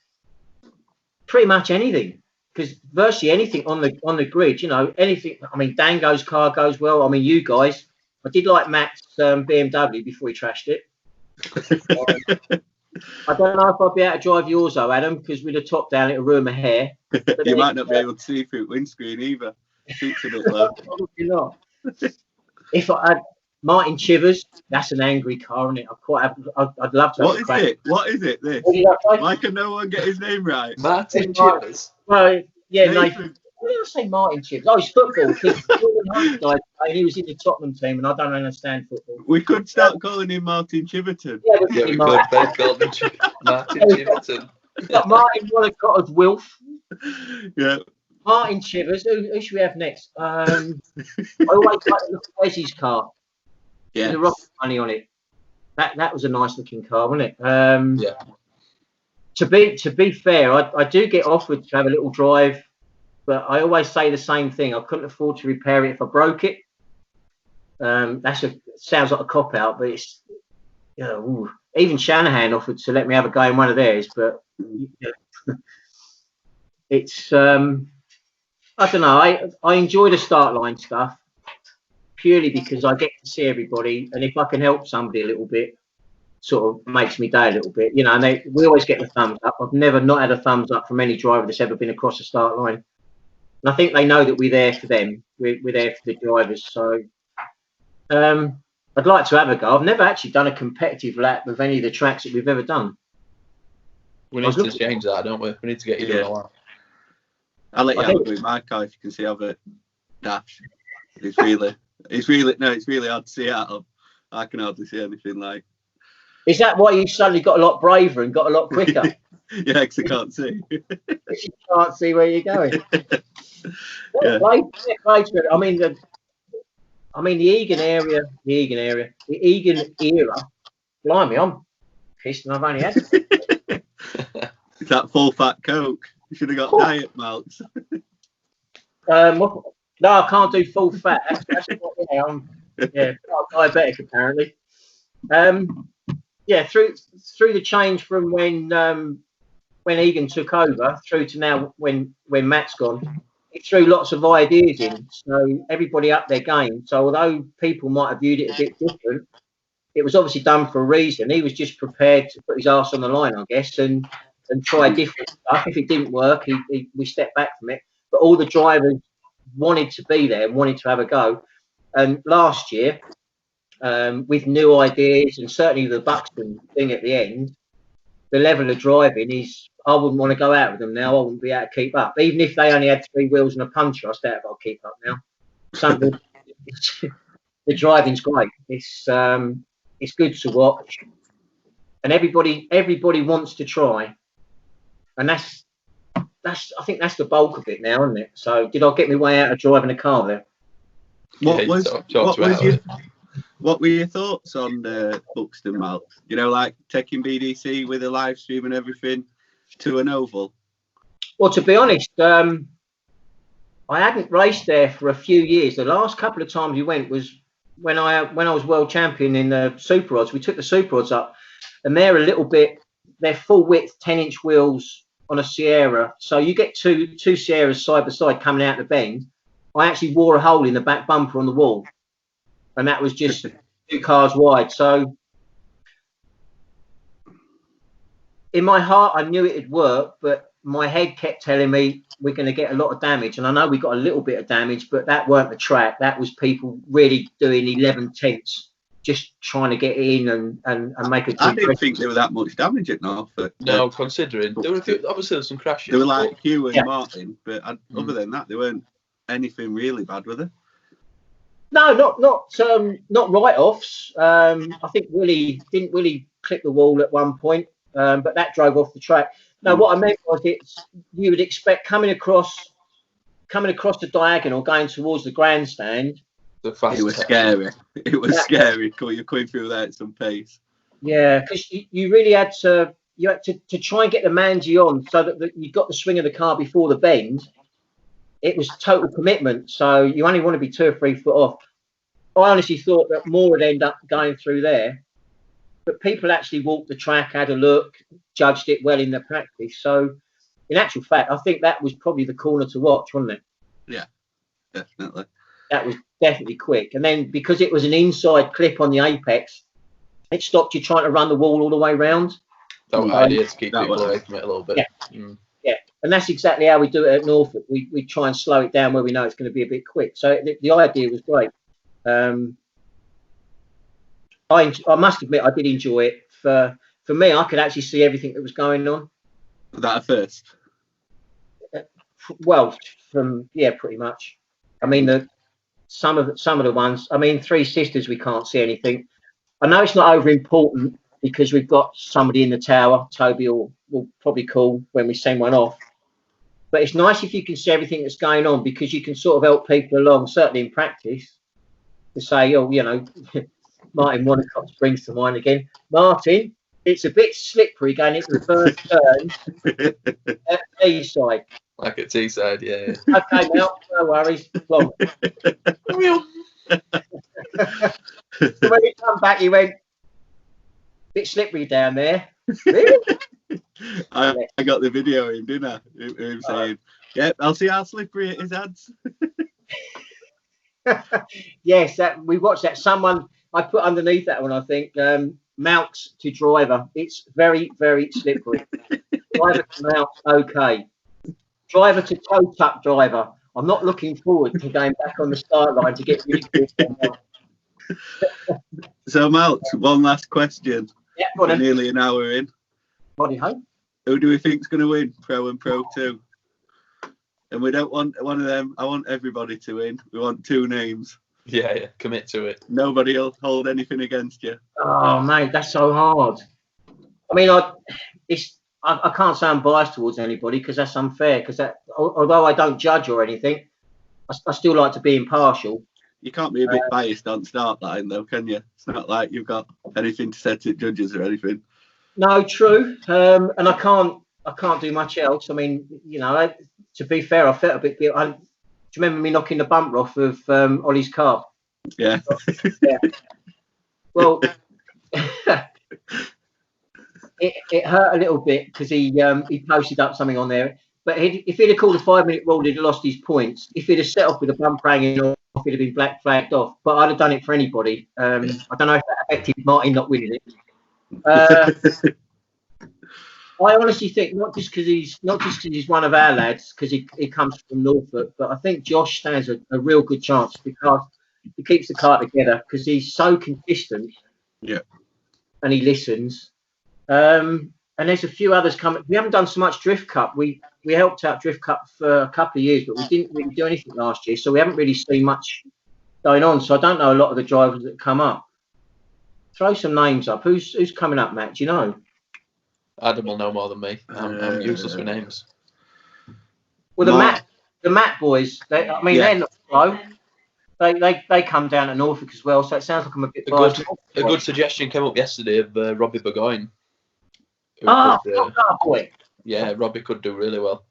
pretty much anything, because virtually anything on the grid, you know, anything. I mean, Dango's car goes well. I mean, you guys. I did like Matt's BMW before he trashed it. I don't know if I'd be able to drive yours though, Adam, because with the top down, it'll ruin my hair. You might not be able to see through windscreen either. Seats a bit low. Probably not. If I Martin Chivers, that's an angry car, isn't it? I'd love to. What is it? What is it? This? What did I say? Why can no one get his name right? Martin Chivers. Well, yeah, Nathan. Nathan. What did I say, Martin Chivers? Oh, it's football. And he was in the Tottenham team, and I don't understand football. We could start calling him Martin Chiverton. Yeah, Yeah, we could both call him Martin Chiverton. We've got Martin Wallicott as Wilf. Yeah. Martin Chivers. Who should we have next? I always like to look at Wes's car. Yeah. The rocket money on it. That was a nice looking car, wasn't it? Yeah. To be fair, I do get offered to have a little drive, but I always say the same thing. I couldn't afford to repair it if I broke it. Sounds like a cop out, but it's even Shanahan offered to let me have a go in one of theirs, but it's I don't know. I enjoy the start line stuff purely because I get to see everybody, and if I can help somebody a little bit, sort of makes me day a little bit, And we always get the thumbs up. I've never not had a thumbs up from any driver that's ever been across the start line, and I think they know that we're there for them. We're there for the drivers. So I'd like to have a go. I've never actually done a competitive lap with any of the tracks that we've ever done. We need to change that, don't we? We need to get you doing a lap. I'll let you have it with my car if you can see how the dash. It's really hard to see out of. I can hardly see anything like. Is that why you suddenly got a lot braver and got a lot quicker? Yeah, because I can't see. You can't see where you're going. Yeah. I mean the Egan era. Blimey, I'm pissed and I've only had it. It's that full fat Coke. You should have got diet malx. No, I can't do full fat. That's what, I'm diabetic apparently. Through the change from when Egan took over through to now when Matt's gone, it threw lots of ideas in. So everybody upped their game. So although people might have viewed it a bit different, it was obviously done for a reason. He was just prepared to put his arse on the line, I guess, and try different stuff. If it didn't work, we stepped back from it. But all the drivers wanted to be there and wanted to have a go. And last year, with new ideas and certainly the Buxton thing at the end, the level of driving is, I wouldn't want to go out with them now. I wouldn't be able to keep up. Even if they only had 3 wheels and a puncher, I doubt if I'll keep up now. The driving's great. It's good to watch, and everybody wants to try, and that's I think that's the bulk of it now, isn't it? So did I get my way out of driving a car there? What were your thoughts on the Buxton malx? Like taking BDC with a live stream and everything to an oval? Well, to be honest, I hadn't raced there for a few years. The last couple of times we went was when I was world champion in the super rods. We took the super rods up, and they're full width 10-inch wheels on a Sierra. So you get two Sierras side by side coming out the bend. I actually wore a hole in the back bumper on the wall, and that was just 2 cars wide. So in my heart, I knew it'd work, but my head kept telling me we're going to get a lot of damage. And I know we got a little bit of damage, but that weren't the track. That was people really doing 11/10ths, just trying to get in and make a. I didn't think there was that much damage at Norfolk. No, considering there were obviously some crashes. They were like Hugh and Martin, but other than that, they weren't anything really bad, were they? No, not write-offs. I think Willie didn't really clip the wall at one point, but that drove off the track. No, what I meant was you would expect coming across the diagonal, going towards the grandstand. It was scary. It was scary. You're coming through there at some pace. Yeah, because you really had to try and get the Manji on so that you got the swing of the car before the bend. It was total commitment. So you only want to be 2 or 3 foot off. I honestly thought that more would end up going through there. But people actually walked the track, had a look, judged it well in the practice. So, in actual fact, I think that was probably the corner to watch, wasn't it? Yeah, definitely. That was definitely quick. And then because it was an inside clip on the apex, it stopped you trying to run the wall all the way round. That was idea to keep people away from it a little bit. Yeah. And that's exactly how we do it at Norfolk. We try and slow it down where we know it's going to be a bit quick. So the idea was great. I must admit I did enjoy it. For me, I could actually see everything that was going on. Was that a first? Well, pretty much. I mean, some of the ones. I mean, Three Sisters, we can't see anything. I know it's not over important because we've got somebody in the tower. Toby will probably call when we send one off. But it's nice if you can see everything that's going on, because you can sort of help people along, certainly in practice, to say, oh, you know, Martin Wanacott springs to mind again. Martin, it's a bit slippery going into the first turn at Teesside. Like at Teesside, yeah. Okay, Mel, no worries. Come on. So when he come back, he went, bit slippery down there. Really? I got the video in, didn't I? Him saying, "Yep, I'll see how slippery it is, Ads." Yes, we watched that. Someone I put underneath that one, I think, malx to driver. It's very, very slippery. Driver to malx, okay. Driver to toe tuck driver. I'm not looking forward to going back on the start line to get really good. So, Malx, one last question. Yeah, we're nearly an hour in. Body hope. Who do we think's going to win, Pro and Pro 2? And we don't want one of them. I want everybody to win. We want 2 names. Yeah, commit to it. Nobody will hold anything against you. Oh, mate, that's so hard. I mean, I can't say I'm biased towards anybody, because that's unfair. Because although I don't judge or anything, I still like to be impartial. You can't be a bit biased on start line, though, can you? It's not like you've got anything to say to judges or anything. No, true. And I can't do much else. I mean, you know, to be fair, I felt a bit guilty. Do you remember me knocking the bumper off of Ollie's car? Yeah. Yeah. Well, it hurt a little bit because he posted up something on there. But if he'd have called a 5-minute rule, he'd have lost his points. If he'd have set off with a bumper hanging off, he'd have been black flagged off. But I'd have done it for anybody. I don't know if that affected Martin not winning it. I honestly think not just because he's one of our lads, because he comes from Norfolk, but I think Josh stands a real good chance because he keeps the car together, because he's so consistent. Yeah. And he listens. And there's a few others coming. We haven't done so much Drift Cup. We helped out Drift Cup for a couple of years, but we didn't really do anything last year, so we haven't really seen much going on. So I don't know a lot of the drivers that come up. Throw some names up. Who's coming up, Matt? Do you know? Adam will know more than me. I'm useless with names. Well, the Matt boys. They're not slow. They come down to Norfolk as well, so it sounds like I'm a bit biased. A good suggestion came up yesterday of Robbie Burgoyne. Boy. Yeah, Robbie could do really well.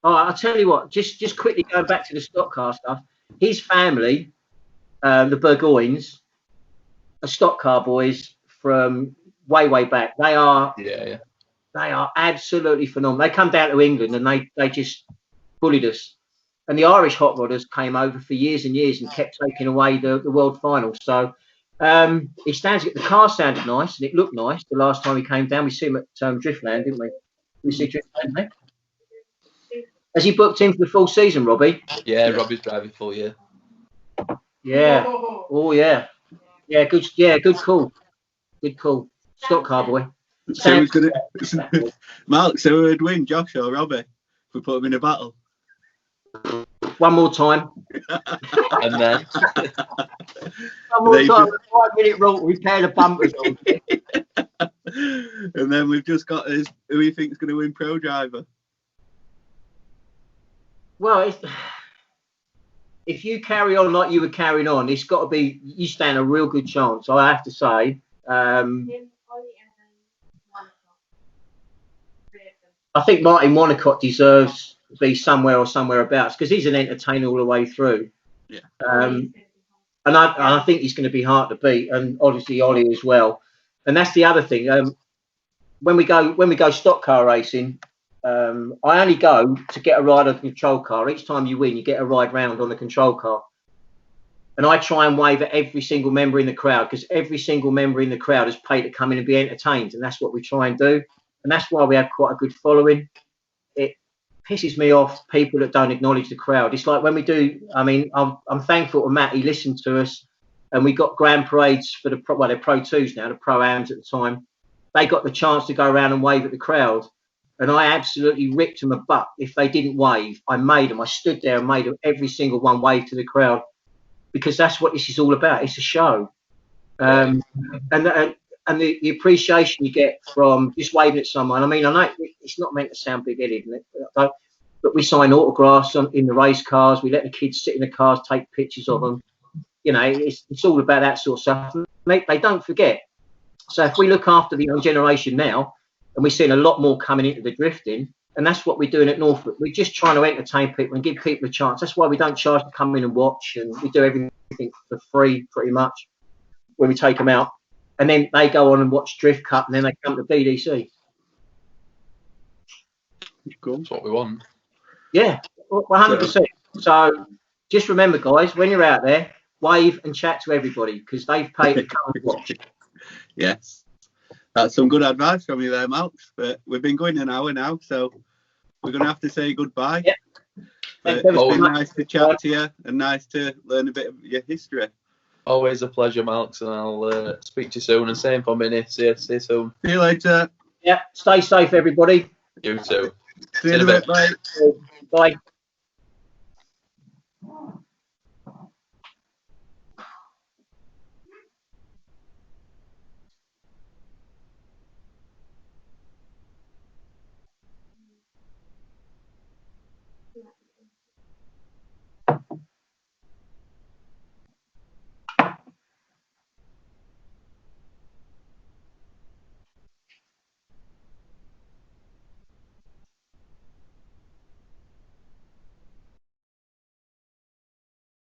All right, I'll tell you what. Just quickly going back to the stock car stuff. His family, the Burgoynes, are stock car boys from way back. They are. Yeah. They are absolutely phenomenal. They come down to England and they just bullied us. And the Irish hot rodders came over for years and years and kept taking away the world final. So the car sounded nice and it looked nice the last time he came down. We see him at Driftland, didn't we? We see Driftland, mate. Has he booked in for the full season, Robbie? Yeah, Robbie's driving full year. Yeah. Oh yeah. Yeah, good call. Good call. Stock car boy. So who's gonna Malx, who would win, Josh or Robbie, if we put them in a battle? One more time. And then one more time. 5-minute rule. Repair the bumpers. And then we've just got who he thinks going to win Pro Driver. Well, if you carry on like you were carrying on, it's got to be. You stand a real good chance, I have to say. I think Martin Wanacott deserves to be somewhere or somewhere abouts, because he's an entertainer all the way through. Yeah. And I think he's going to be hard to beat, and obviously Ollie as well. And that's the other thing. When we go stock car racing, I only go to get a ride on the control car. Each time you win, you get a ride round on the control car. And I try and wave at every single member in the crowd, because every single member in the crowd has paid to come in and be entertained, and that's what we try and do. And that's why we have quite a good following. It pisses me off, people that don't acknowledge the crowd. It's like when we do, I mean, I'm thankful to Matt, he listened to us. and we got grand parades for the they're Pro 2s now, the Pro-Ams at the time. They got the chance to go around and wave at the crowd, and I absolutely ripped them a butt if they didn't wave. I made them. I stood there and made them, every single one wave to the crowd, because that's what this is all about. It's a show, and the appreciation you get from just waving at someone. I mean, I know it's not meant to sound big-headed, but we sign autographs in the race cars. We let the kids sit in the cars, take pictures of them. You know, it's all about that sort of stuff. They don't forget. So if we look after the young generation now, and we're seeing a lot more coming into the drifting, and that's what we're doing at Norfolk. We're just trying to entertain people and give people a chance. That's why we don't charge to come in and watch, and we do everything for free pretty much when we take them out. And then they go on and watch Drift Cup, and then they come to BDC. Cool. That's what we want. Yeah, 100%. So just remember, guys, when you're out there, wave and chat to everybody, because they've paid to come and watch. Yes, that's some good advice from you there, Malx. But we've been going an hour now, so we're going to have to say goodbye. Yeah. But it's been nice to chat to you and nice to learn a bit of your history. Always a pleasure, Malx, and I'll speak to you soon. And same for Minnie. See you soon. See you later. Yeah, stay safe, everybody. You too. See you in a bit. Bye. Bye.